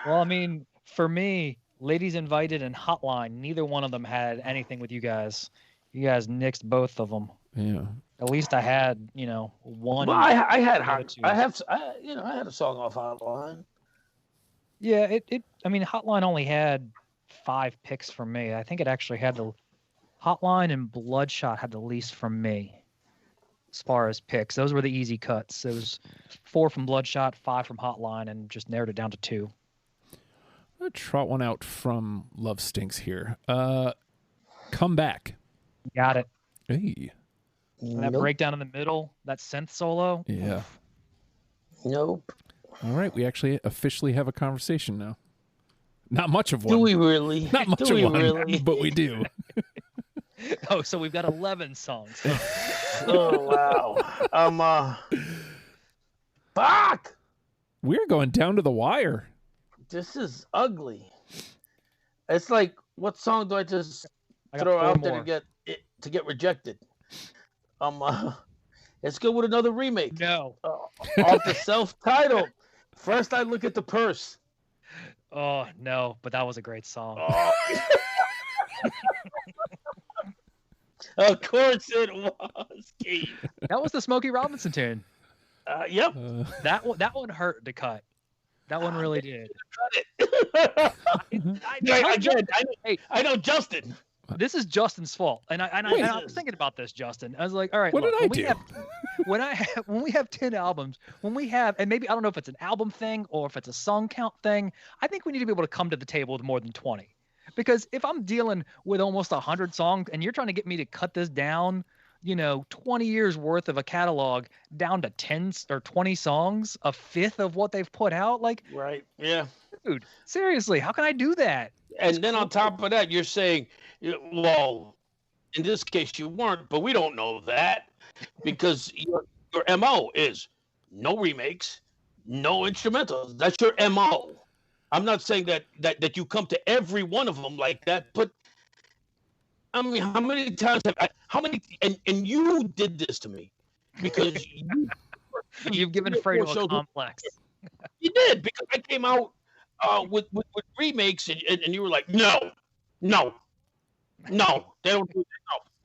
Well, I mean, for me, Ladies Invited and Hotline, neither one of them had anything with you guys. You guys nixed both of them. Yeah. At least I had, one. Well, I had a song off Hotline. Yeah, Hotline only had 5 picks from me. I think it actually had Hotline and Bloodshot had the least from me. As far as picks, those were the easy cuts. It was 4 from Bloodshot, 5 from Hotline, and just narrowed it down to 2. I'm gonna trot one out from Love Stinks here. Come Back. Got it. Hey. And that breakdown in the middle, that synth solo. Yeah. Nope. All right, we actually officially have a conversation now. Not much of one. Do we really? Not much of one, really? But we do. Oh, so we've got 11 songs. Oh wow. Fuck. We're going down to the wire. This is ugly. It's like, what song do I just I got throw 4 out there more. to get rejected? Let's go with another remake. No. Off the self-titled. First, I look at the purse. Oh, no, but that was a great song. Oh. Of course it was, Keith. That was the Smokey Robinson tune. Yep. That one hurt to cut. That one really did. I know Justin. This is Justin's fault, and I was thinking about this, Justin. I was like, all right, What look, did I do? When we have 10 albums, and maybe I don't know if it's an album thing or if it's a song count thing, I think we need to be able to come to the table with more than 20. Because if I'm dealing with almost 100 songs and you're trying to get me to cut this down, 20 years worth of a catalog down to 10 or 20 songs, a fifth of what they've put out, like, Right. Yeah. dude, seriously, how can I do that? And then on top of that, you're saying, well, in this case you weren't, but we don't know that because your MO is no remakes, no instrumentals. That's your MO. I'm not saying that you come to every one of them like that, but I mean, how many times and you did this to me because You've given Fredo a complex. You did, because I came out with remakes and you were like, no, they don't do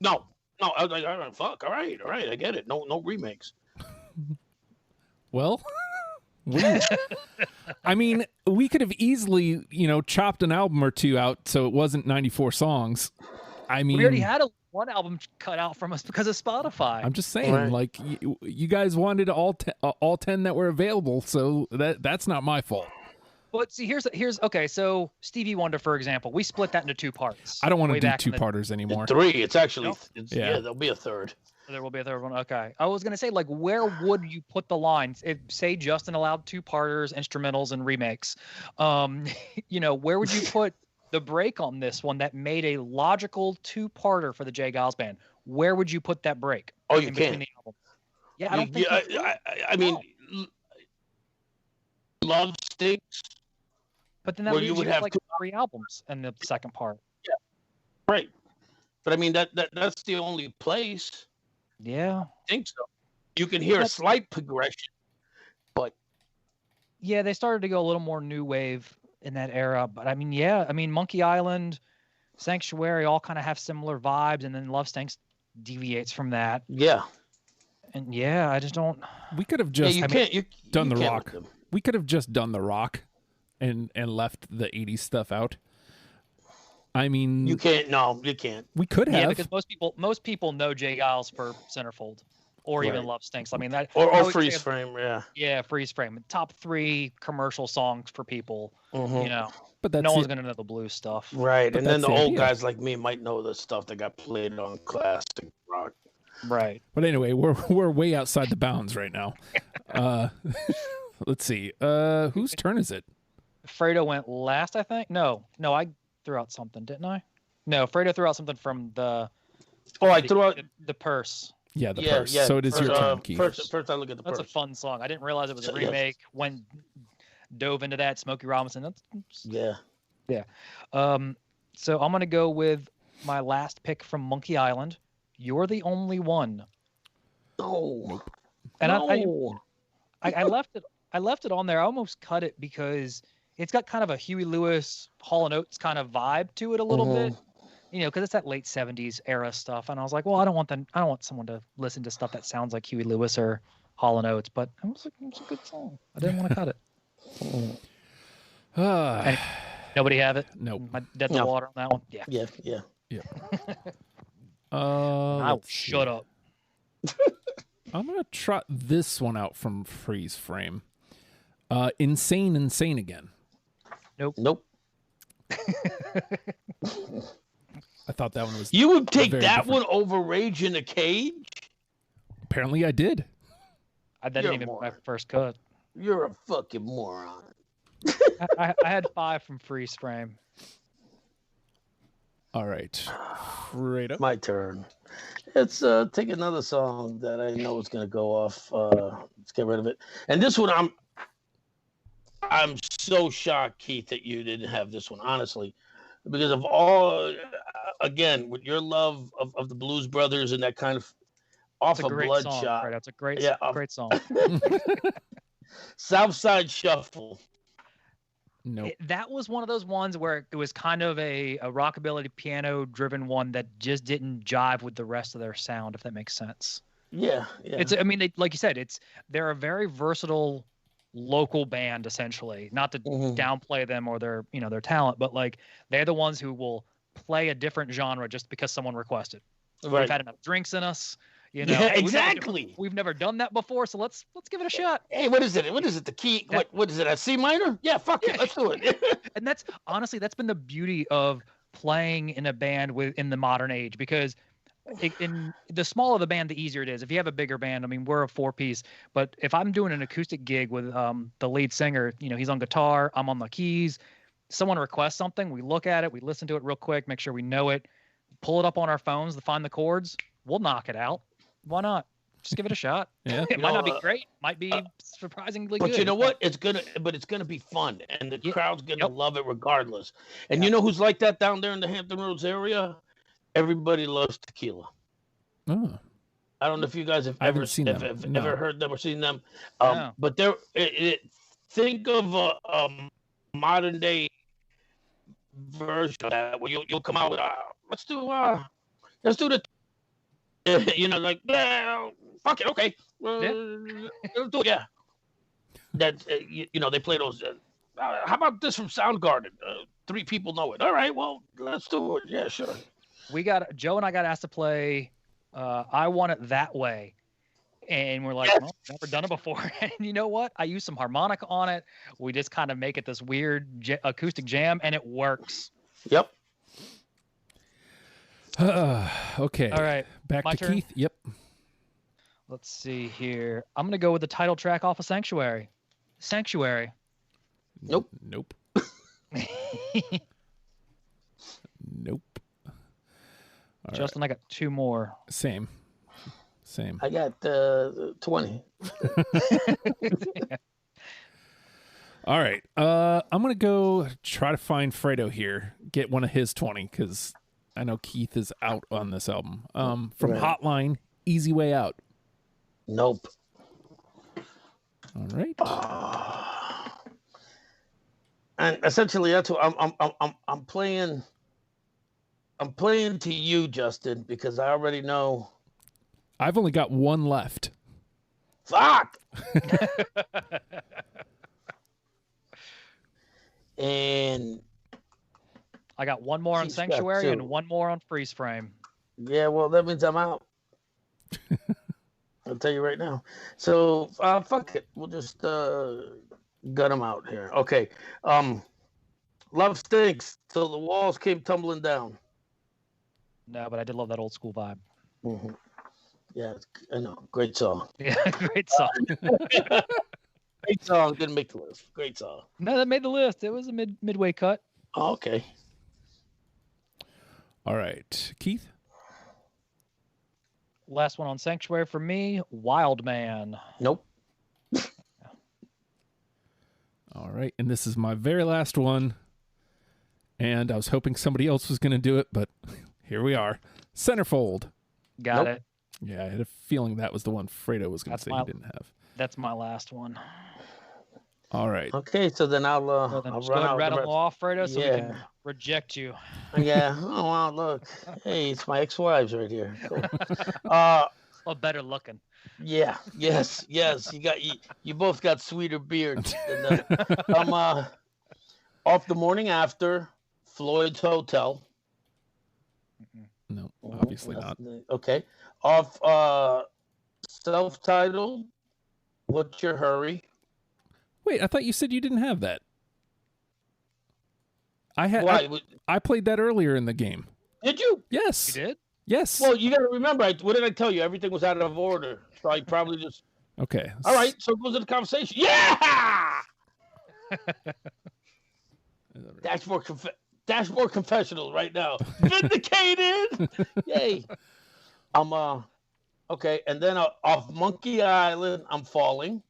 that. No. I was like, all right, fuck, all right, I get it. No remakes. Well, we could have easily, chopped an album or two out so it wasn't 94 songs. I mean, We already had one album cut out from us because of Spotify. I'm just saying, Right. like, you guys wanted all 10 that were available, so that's not my fault. But see, here's okay. So Stevie Wonder, for example, we split that into 2 parts. I don't want to way do back in the- two-parters anymore. 3. It's actually, Nope. Yeah. there'll be a third. There will be a third one. Okay. I was gonna say, like, where would you put the lines? If, say, Justin allowed 2-parters, instrumentals, and remakes, where would you put the break on this one that made a logical 2-parter for the Geils Band? Where would you put that break? Oh, you in between can't. the albums? Yeah, I don't think. you could. I mean, Love Stinks. But then that where leaves you you would with have like 3 albums in the second part. Right. But I mean, that's the only place. Yeah. I think so. You can hear a slight progression, but Yeah, they started to go a little more new wave in that era. But I mean, Monkey Island, Sanctuary all kind of have similar vibes, and then Love Stinks deviates from that. yeah. And yeah, I just don't. We could have Yeah, just you can't. You done you The can't Rock. with them. We could have just done The Rock and left the 80s stuff out. I mean, You can't. No, you can't. we could have. Yeah, because most people know Jay Giles for Centerfold, or even Right. Love Stinks. I mean that. I Or would freeze say- frame. Yeah. Yeah, Freeze Frame. Top 3 commercial songs for people. Mhm. but that's No the- one's gonna know the blues stuff. Right. But And then that's the the old idea. guys like me might know the stuff that got played on classic rock. Right. But anyway, we're way outside the bounds right now. Let's see. Whose turn is it? Fredo went last, I think. No, I threw out something, didn't I? No, Fredo threw out something from the Oh, I threw out. the purse. Yeah, the Yeah, purse. yeah. So it is your turn, Keith. First, I look at the That's purse. a fun song. I didn't realize it was a So, yes. remake. When dove into that, Smokey Robinson. Yeah. So I'm gonna go with my last pick from Monkey Island. You're the only one. No. And no. I left it. I left it on there. I almost cut it because it's got kind of a Huey Lewis, Hall & Oates kind of vibe to it a little bit. Because it's that late '70s era stuff. And I was like, well, I don't want someone to listen to stuff that sounds like Huey Lewis or Hall & Oates. But it was a good song. I didn't want to cut it. Ah, Nobody have it? nope. My dead to No. water on that one? Yeah. Yeah. Let's Shut see. up. I'm gonna trot this one out from Freeze Frame. Insane again. Nope. I thought that one was. You would take very that different. one over Rage in a Cage? Apparently, I did. That didn't You're even more. my first cut. You're a fucking moron. I had 5 from Freeze Frame. All right. Fredo. My turn. Let's take another song that I know is going to go off. Let's get rid of it. And this one, I'm so shocked, Keith, that you didn't have this one, honestly, because of all, again, with your love of the Blues Brothers and that kind of off a Bloodshot. That's a great, great song. Southside Shuffle. Nope. That was one of those ones where it was kind of a rockabilly piano driven one that just didn't jive with the rest of their sound, if that makes sense. Yeah. I mean, like you said, they're a very versatile local band, essentially. Not to downplay them or their talent, but like they're the ones who will play a different genre just because someone requested. Right. We've had enough drinks in us. Yeah, hey, exactly. We've never done that before, so let's give it a shot. Hey, what is it? The key? What is it? A C minor? Yeah, fuck it. Let's do it. And that's been the beauty of playing in a band in the modern age, because in the smaller the band, the easier it is. If you have a bigger band, I mean, we're a 4-piece, but if I'm doing an acoustic gig with the lead singer, he's on guitar, I'm on the keys, someone requests something, we look at it, we listen to it real quick, make sure we know it, pull it up on our phones to find the chords, we'll knock it out. Why not? Just give it a shot. Yeah. It might not be great, might be surprisingly good. But you know what? It's gonna be fun, and the crowd's gonna love it regardless. And you know who's like that down there in the Hampton Roads area? Everybody loves tequila. Oh. I don't know if you guys have ever heard them or seen them. No. But think of a modern day version of that where you'll come out with let's do the like fuck it, okay, let's do it, yeah. That they play those. How about this from Soundgarden? 3 people know it. All right, well, let's do it. Yeah, sure. Joe and I got asked to play I Want It That Way, and we're like, well, never done it before. And you know what? I used some harmonica on it. We just kind of make it this weird acoustic jam, and it works. Yep. Okay. All right. Back to turn? Keith. Yep. Let's see here. I'm going to go with the title track off of Sanctuary. Sanctuary. Nope. Nope. Nope. All Justin, I got 2 more. Same. I got 20. All right. I'm going to go try to find Fredo here. Get one of his 20, because I know Keith is out on this album. From Hotline, Easy Way Out. Nope. All right. And essentially, that's what I'm playing. I'm playing to you, Justin, because I already know. I've only got one left. Fuck. And I got 1 more on Sanctuary and 1 more on Freeze Frame. Yeah, well, that means I'm out. I'll tell you right now. So, fuck it. We'll just gut them out here. Okay. Love Stinks Till the Walls Came Tumbling Down. No, but I did love that old school vibe. Mm-hmm. Yeah, I know. Great song. Yeah, great song. Great song. Didn't make the list. Great song. No, that made the list. It was a midway cut. Oh, okay. All right. Keith? Last one on Sanctuary for me, Wild Man. Nope. All right. And this is my very last one. And I was hoping somebody else was going to do it, but here we are. Centerfold. Got it. Yeah, I had a feeling that was the one Fredo was going to say he didn't have. That's my last one. All right. Okay, so then I'll just run go out. rattle them off, Fredo, so Yeah. we can reject you. Yeah. Oh, wow, look. Hey, it's my ex-wives right here. Cool. Well, better looking. Yeah. Yes. You both got sweeter beards. Off The Morning After, Floyd's Hotel. No, obviously not. Okay. Off self-titled, What's Your Hurry? Wait, I thought you said you didn't have that. I had. Why? I played that earlier in the game. Did you? Yes. You did? Yes. Well, you got to remember. What did I tell you? Everything was out of order, so I probably just. Okay. All right. So it goes to the conversation. Yeah. That's for Dashboard Confessional right now. Vindicated. Yay. I'm okay, and then off Monkey Island, I'm Falling.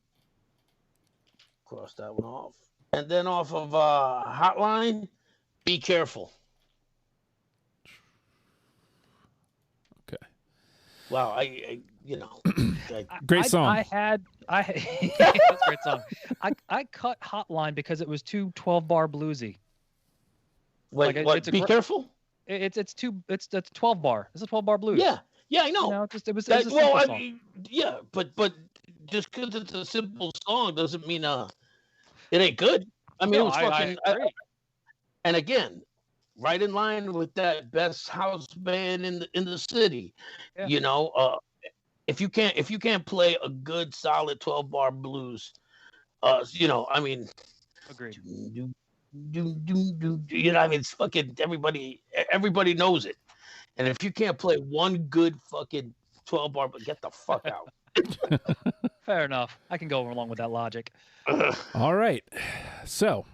Cross that one off. And then off of Hotline, Be Careful. Okay. Wow, I Great song. That's a great song. I cut Hotline because it was too 12-bar bluesy. Wait, Like, what? it's a Be gr- Careful? It's 12-bar. It's a 12-bar blues. Yeah, I know. You know, it was a That, simple well, I song. mean, yeah, but just because it's a simple song doesn't mean it ain't good. I mean, No, it was fucking. I agree. And again, right in line with that best house band in the city. Yeah. You know, if you can't play a good solid 12-bar blues, you know, I mean, Agreed. you know, I mean, it's fucking everybody knows it. And if you can't play one good fucking 12-bar, but get the fuck out. Fair enough. I can go along with that logic. All right. So,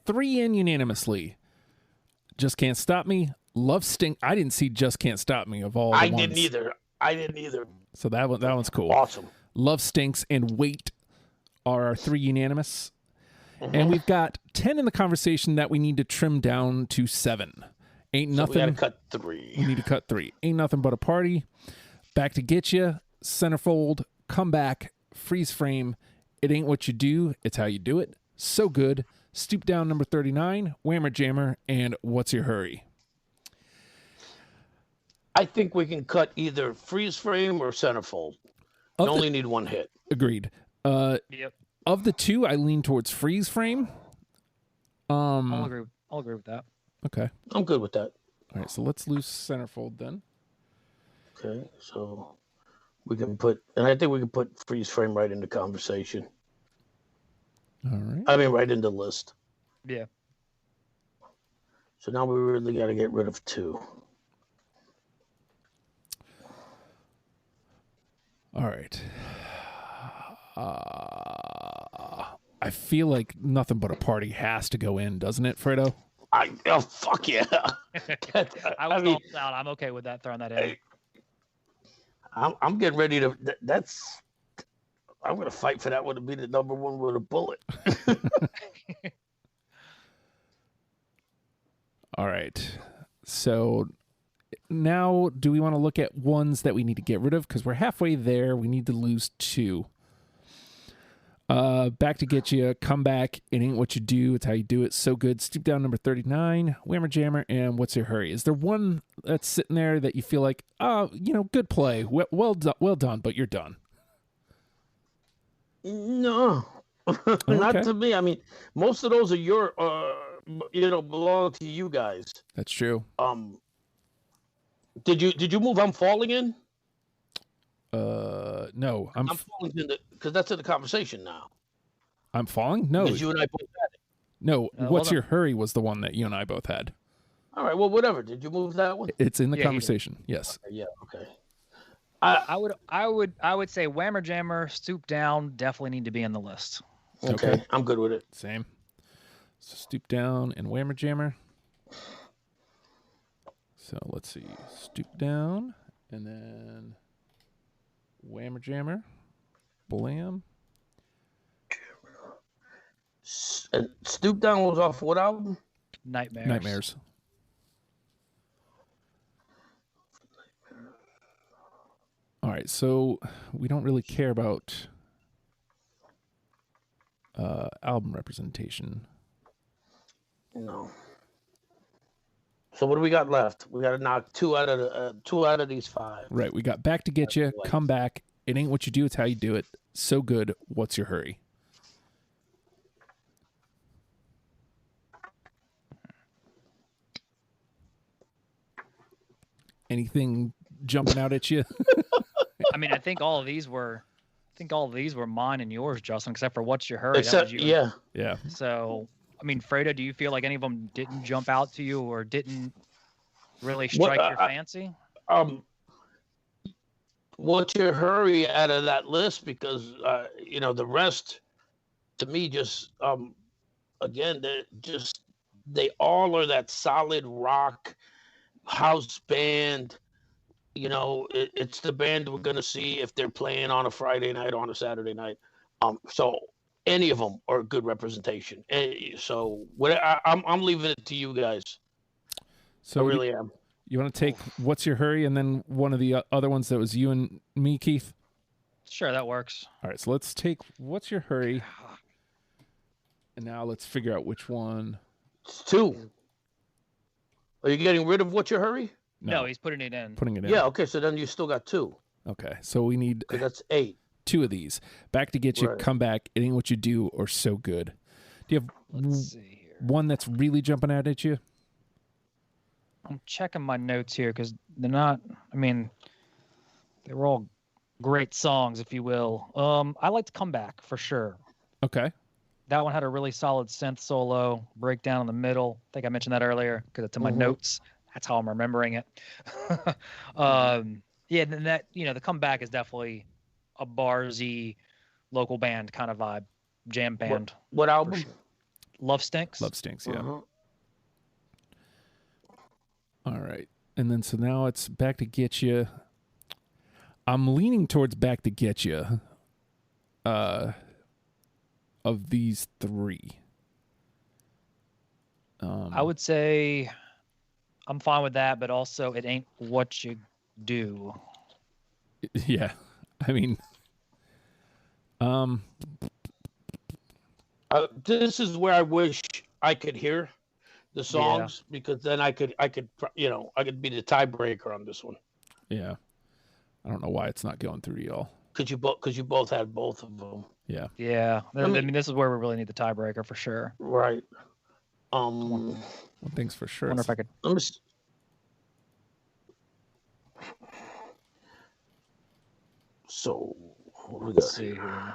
3 in unanimously. Just Can't Stop Me. Love Stink. I didn't see Just Can't Stop Me of all the ones. I didn't either. So that one's cool. Awesome. Love Stinks and Wait are our 3 unanimous. And we've got 10 in the conversation that we need to trim down to 7. Ain't nothing. So we gotta cut 3. We need to cut 3. Ain't Nothing But a Party. Back to Get You. Centerfold. Come Back. Freeze Frame. It Ain't What You Do. It's How You Do It. So Good. Stoop Down number 39. Whammer Jammer. And What's Your Hurry? I think we can cut either freeze frame or centerfold. You only need one hit. Agreed. Yep. Of the 2, I lean towards Freeze Frame. I'll agree with that. Okay. I'm good with that. All right, so let's lose Centerfold then. Okay, so we can and I think we can put freeze frame right into conversation. All right. I mean, right into list. Yeah. So now we really got to get rid of 2. All right. I feel like Nothing But a Party has to go in, doesn't it, Fredo? Oh, fuck yeah. I was all out. I'm okay with that, throwing that in. I'm getting ready to. I'm going to fight for that one to be the number 1 with a bullet. All right. So now do we want to look at ones that we need to get rid of? Because we're halfway there. We need to lose 2. Back to Get You, Come Back, It Ain't What You Do, It's How You Do It, So Good, Stoop Down number 39, Whammer Jammer, and What's Your Hurry? Is there one that's sitting there that you feel like, good play, well done, but you're done? No, not to me. I mean, most of those are your, belong to you guys. That's true. Did you move I'm Falling in? No, I'm falling in because that's in the conversation now. I'm Falling? No. Because you and I both had it. No, What's Your Hurry was the one that you and I both had. All right, well, whatever. Did you move that one? It's in the conversation. Yes. Yeah. Okay. I would say Whammer Jammer, Stoop Down definitely need to be in the list. Okay. I'm good with it. Same. So Stoop Down and Whammer Jammer. So let's see. Stoop Down and then Whammer Jammer. Blam. And Stoop Down was off what album? Nightmares. All right, so we don't really care about album representation. No. So what do we got left? We got to knock 2 out of these 5. Right, we got Back to Get You, Come Back, It Ain't What You Do, It's How You Do It, So Good, What's Your Hurry? Anything jumping out at you? I mean, I think all of these were mine and yours, Justin, except for What's Your Hurry? Except, yeah. Yeah. So, I mean, Fredo, do you feel like any of them didn't jump out to you or didn't really strike your fancy? What's Your Hurry out of that list? Because the rest, to me, just again, they all are that solid rock house band. You know, it's the band we're gonna see if they're playing on a Friday night, on a Saturday night. So any of them are a good representation. So I'm leaving it to you guys. So I really am. You want to take What's Your Hurry and then one of the other ones that was you and me, Keith? Sure, that works. All right, so let's take What's Your Hurry, and now let's figure out which one. It's 2. Are you getting rid of What's Your Hurry? No, he's putting it in. Putting it in. Yeah, okay, so then you still got 2. Okay, so we need Because that's 8. 2 of these. Back to Get You, Right. Come Back, It Ain't What You Do, or So Good. Do you have Let's see here. one that's really jumping out at you? I'm checking my notes here because they're not. I mean, they were all great songs, if you will. I liked Come Back for sure. Okay. That one had a really solid synth solo breakdown in the middle. I think I mentioned that earlier because it's in my notes. That's how I'm remembering it. Yeah, then that, you know, the Comeback is definitely a barsy local band kind of vibe, jam band. What album? Sure. Love Stinks. Love Stinks, yeah. Uh-huh. All right. And then so now it's Back to Get You. I'm leaning towards Back to Get You of these 3. I would say I'm fine with that, but also It Ain't What You Do. Yeah. I mean, This is where I wish I could hear the songs because then I could be the tiebreaker on this one. yeah. I don't know why it's not going through y'all. Because you both had both of them. Yeah. Yeah. I mean, this is where we really need the tiebreaker for sure. Right. One thing's for sure. I wonder if I could. Let me So, what do we got see here? here.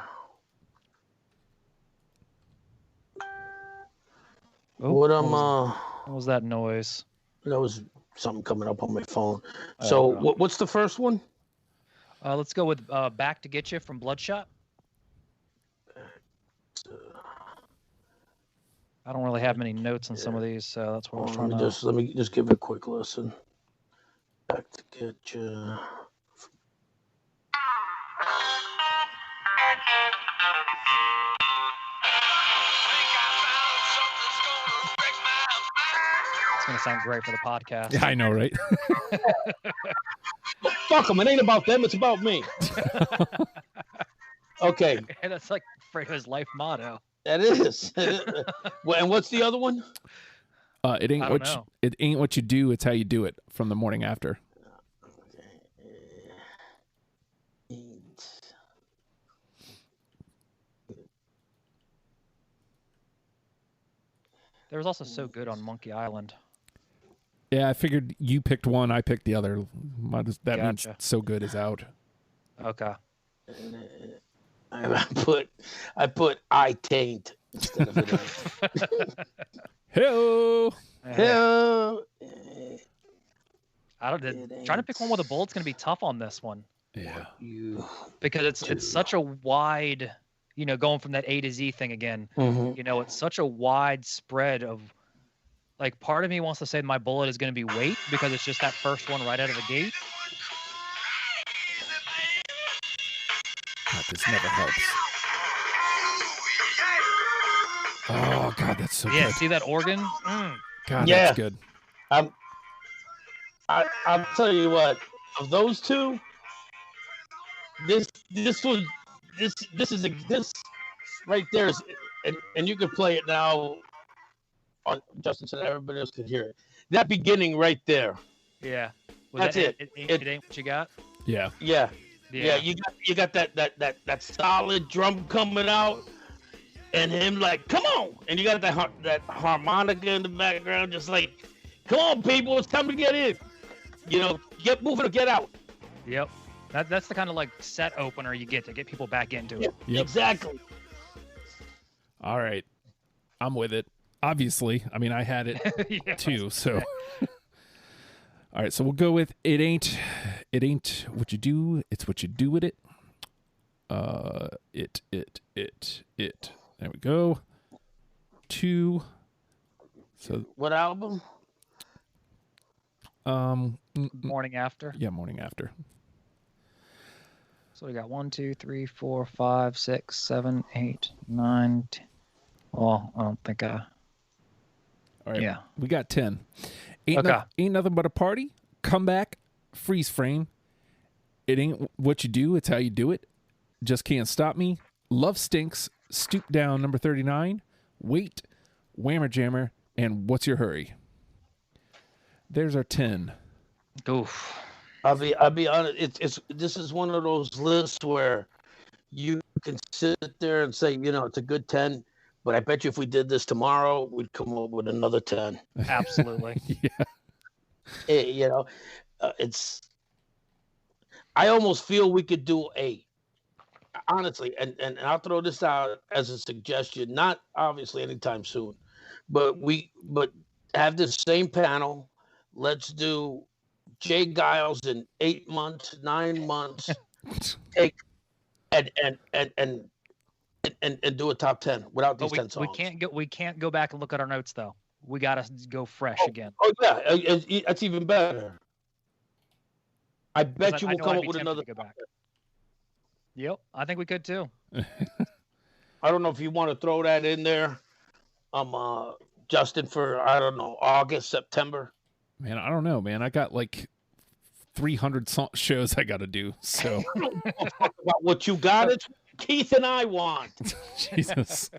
What What was that noise? that was something coming up on my phone. Oh, So, no. what's the first one? Let's go with Back to Get You from Bloodshot. I don't really have many notes on some of these, so that's what we're trying to. Let me just give it a quick listen. Back to Get You. It's gonna sound great for the podcast. Yeah, I know, right? Fuck them. It ain't about them. It's about me. Okay. And that's like Fredo's life motto. That is. Well, and what's the other one? It ain't I don't know. it ain't what you do, it's how you do it from The Morning After. There was also So Good on Monkey Island. Yeah, I figured you picked one, I picked the other. That means Gotcha. So Good is out. Okay. I put I taint instead of it. Hey-o! Hell, I don't. Trying to pick one with a bullet's gonna be tough on this one Yeah. you. because it's such a wide, you know, going from that A to Z thing again. Mhm. You know, it's such a wide spread of. Like, part of me wants to say my bullet is going to be Wait because it's just that first one right out of the gate. God, this never helps. Oh, God, that's so Yeah, good. see that organ? God, Yeah. that's good. I'll tell you what. Of those two, this right there is, and you can play it now. On Justin said everybody else could hear it. That beginning right there. Yeah. That's it. It ain't what you got? Yeah. Yeah. You got that solid drum coming out, and him like, come on, and you got that harmonica in the background, just like, come on, people, it's time to get in. You know, get moving or get out. Yep. That's the kind of like set opener you get to get people back into it. Yep. Exactly. All right. I'm with it. Obviously. I mean, I had it Yeah. too, so. All right, so we'll go with it ain't what you do, it's what you do with it. It. There we go. 2, So what album? Morning After. Yeah, Morning After. So we got 1, 2, 3, 4, 5, 6, 7, 8, 9, 10. Well, I don't think All right. Yeah. We got 10. Okay. Ain't nothing but a party. Come back. Freeze frame. It ain't what you do, it's how you do it. Just can't stop me. Love stinks. Stoop down, number 39. Wait. Whammer jammer. And what's your hurry? There's our 10. Oof. I'll be honest. This is one of those lists where you can sit there and say, it's a good 10, but I bet you if we did this tomorrow, we'd come up with another 10. Absolutely. Yeah. It's. I almost feel we could do 8. Honestly, and I'll throw this out as a suggestion, not obviously anytime soon, but have this same panel. Let's do Jay Geils in 8 months, 9 months, take and do a top 10 without these 10 songs. We can't go back and look at our notes though. We gotta go fresh again. Oh yeah, that's even better. I bet you we'll come up with another. Go back. Yep, I think we could too. I don't know if you want to throw that in there, Justin, for I don't know, August, September. Man, I don't know, man. I got like 300 shows I got to do. So about what you got is Keith and I want. Jesus.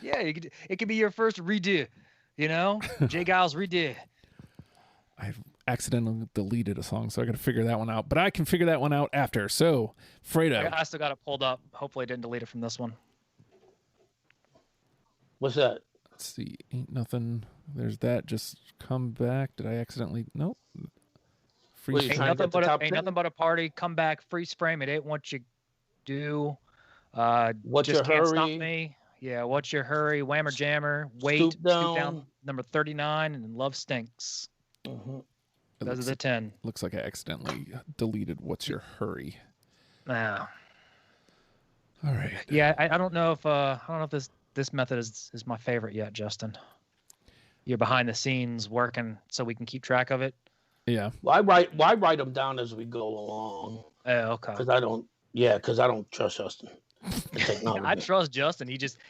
Yeah, it could be your first redo. Jay Giles redo. I've accidentally deleted a song, so I got to figure that one out. But I can figure that one out after. So, Fredo. I still got it pulled up. Hopefully, I didn't delete it from this one. What's that? Let's see. Ain't nothing. There's that. Just come back. Did I accidentally? Nope. Freeze. Ain't nothing but a party. Come back. Freeze frame. It ain't what you do. What's just your can't hurry? Stop me. Yeah. What's your hurry? Whammer jammer. Wait. Stoop down. Number 39 and Love Stinks. Mm-hmm. Those are the 10. Looks like I accidentally deleted What's Your Hurry. Nah. All right. Yeah, I don't know if this method is my favorite yet, Justin. You're behind the scenes working so we can keep track of it. Yeah. Well, I write them down as we go along. Oh, okay. Because I don't trust Justin. I trust Justin.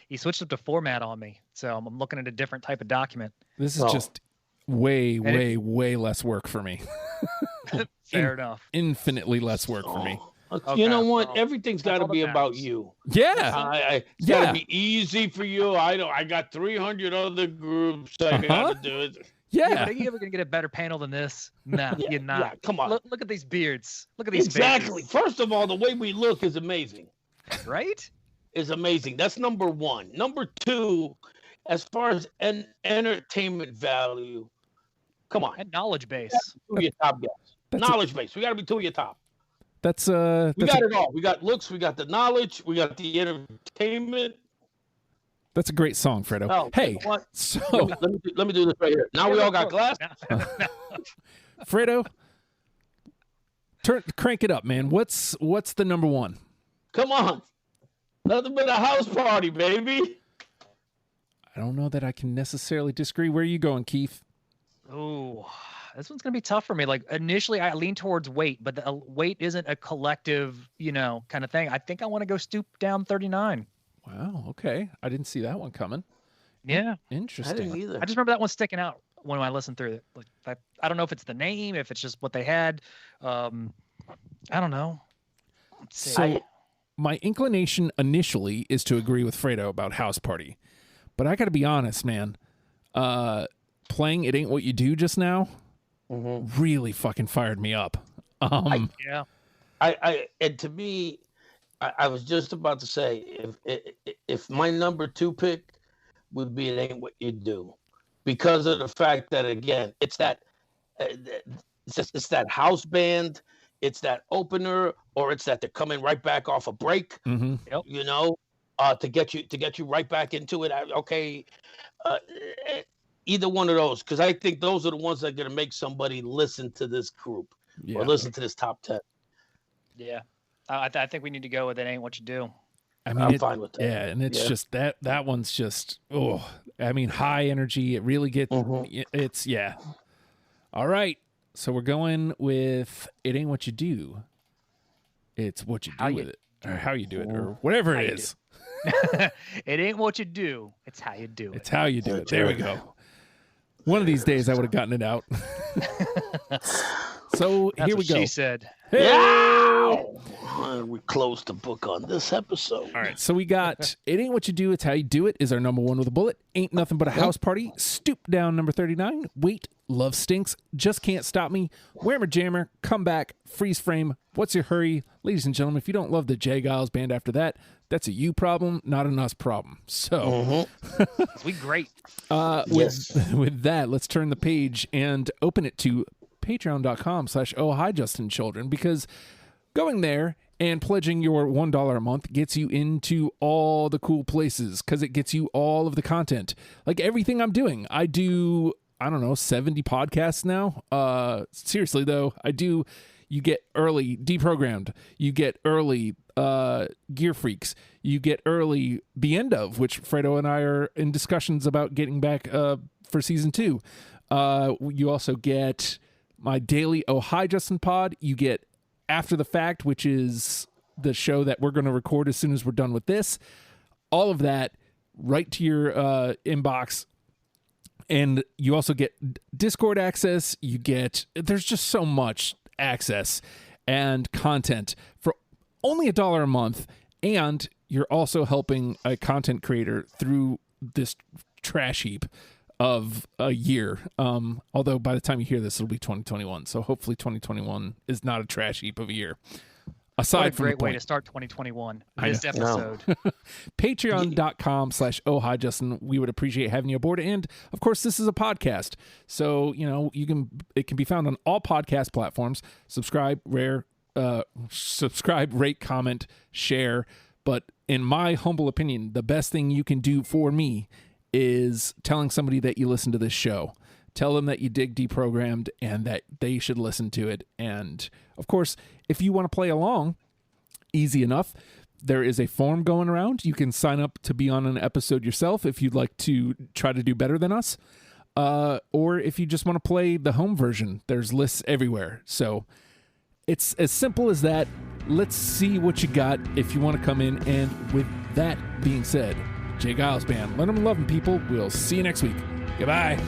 He switched up the format on me, so I'm looking at a different type of document. This is just way less work for me. Fair enough. Infinitely less work for me. Okay. You know what? Everything's got to be about you. Yeah. It's got to be easy for you. I got 300 other groups. I got to do it. Yeah. But are you ever gonna get a better panel than this? Nah, you're not. Yeah, come on. Look at these beards. Look at these. Exactly. Faces. First of all, the way we look is amazing. Right? Is amazing. That's number 1. Number 2, as far as entertainment value, come on. And knowledge base. 2 of your top guys. Knowledge base. We got to be 2 of your top. We got it all. We got looks. We got the knowledge. We got the entertainment. That's a great song, Fredo. Oh, hey, you know what? so let me do this right here. Now we all got glass. Fredo, crank it up, man. What's the number 1? Come on, nothing but a house party, baby. I don't know that I can necessarily disagree. Where are you going, Keith? Oh, this one's gonna be tough for me. Like initially, I lean towards Wait, but the Wait isn't a collective, kind of thing. I think I want to go Stoop Down 39. Wow. Okay, I didn't see that one coming. Yeah, Interesting. I didn't either. I just remember that one sticking out when I listened through it. Like I don't know if it's the name, if it's just what they had. I don't know. Let's see. So my inclination initially is to agree with Fredo about House Party, but I got to be honest, man. Playing It Ain't What You Do just now really fucking fired me up. Yeah. And to me, I was just about to say if my number 2 pick would be It Ain't What You Do, because of the fact that again it's that house band, it's that opener, or it's that they're coming right back off a break, Yep. to get you right back into it. Either one of those, because I think those are the ones that are going to make somebody listen to this group or listen to this top 10. Yeah. I think we need to go with It Ain't What You Do. I mean, I'm fine with that. Yeah, and it's just that one's just I mean, high energy. It really gets, it's, yeah. All right. So we're going with It Ain't What You Do. It's what you do with it, or how you do it, or whatever it is. It ain't what you do. It's how you do it. It's how you do it. There we go. One of these days I would have gotten it out. So That's here we what go. She said. Hey! Yeah! We closed the book on this episode. All right, so we got It Ain't What You Do, It's How You Do It is our number 1 with a bullet. Ain't Nothing But a House Party. Stoop Down, number 39. Wait, Love Stinks. Just Can't Stop Me. Whammer Jammer. Come Back. Freeze Frame. What's Your Hurry? Ladies and gentlemen, if you don't love the Geils Band after that, that's a you problem, not an us problem. So, We great. with that, let's turn the page and open it to patreon.com/ohhijustinchildren, because going there and pledging your $1 a month gets you into all the cool places, because it gets you all of the content. Like everything I'm doing. I do, I don't know, 70 podcasts now. Seriously, though, you get early Deprogrammed. You get early Gear Freaks. You get early The End Of, which Fredo and I are in discussions about getting back for season 2. You also get my daily Oh Hi Justin pod. You get After the Fact, which is the show that we're going to record as soon as we're done with this. All of that right to your inbox. And you also get Discord access. There's just so much access and content for only $1 a month. And you're also helping a content creator through this trash heap of a year. Although by the time you hear this, it'll be 2021. So hopefully 2021 is not a trash heap of a year. Aside What a from great the way point. to start 2021. I This know. episode. Patreon.com/ohhijustin. We would appreciate having you aboard. And of course, this is a podcast. So, it can be found on all podcast platforms. Subscribe, rate, comment, share. But in my humble opinion, the best thing you can do for me is telling somebody that you listen to this show. Tell them that you dig Deprogrammed and that they should listen to it. And of course, if you want to play along, easy enough. There is a form going around. You can sign up to be on an episode yourself if you'd like to try to do better than us. Or if you just want to play the home version, there's lists everywhere. So it's as simple as that. Let's see what you got if you want to come in. And with that being said, Geils Band, let them love them, people. We'll see you next week. Goodbye.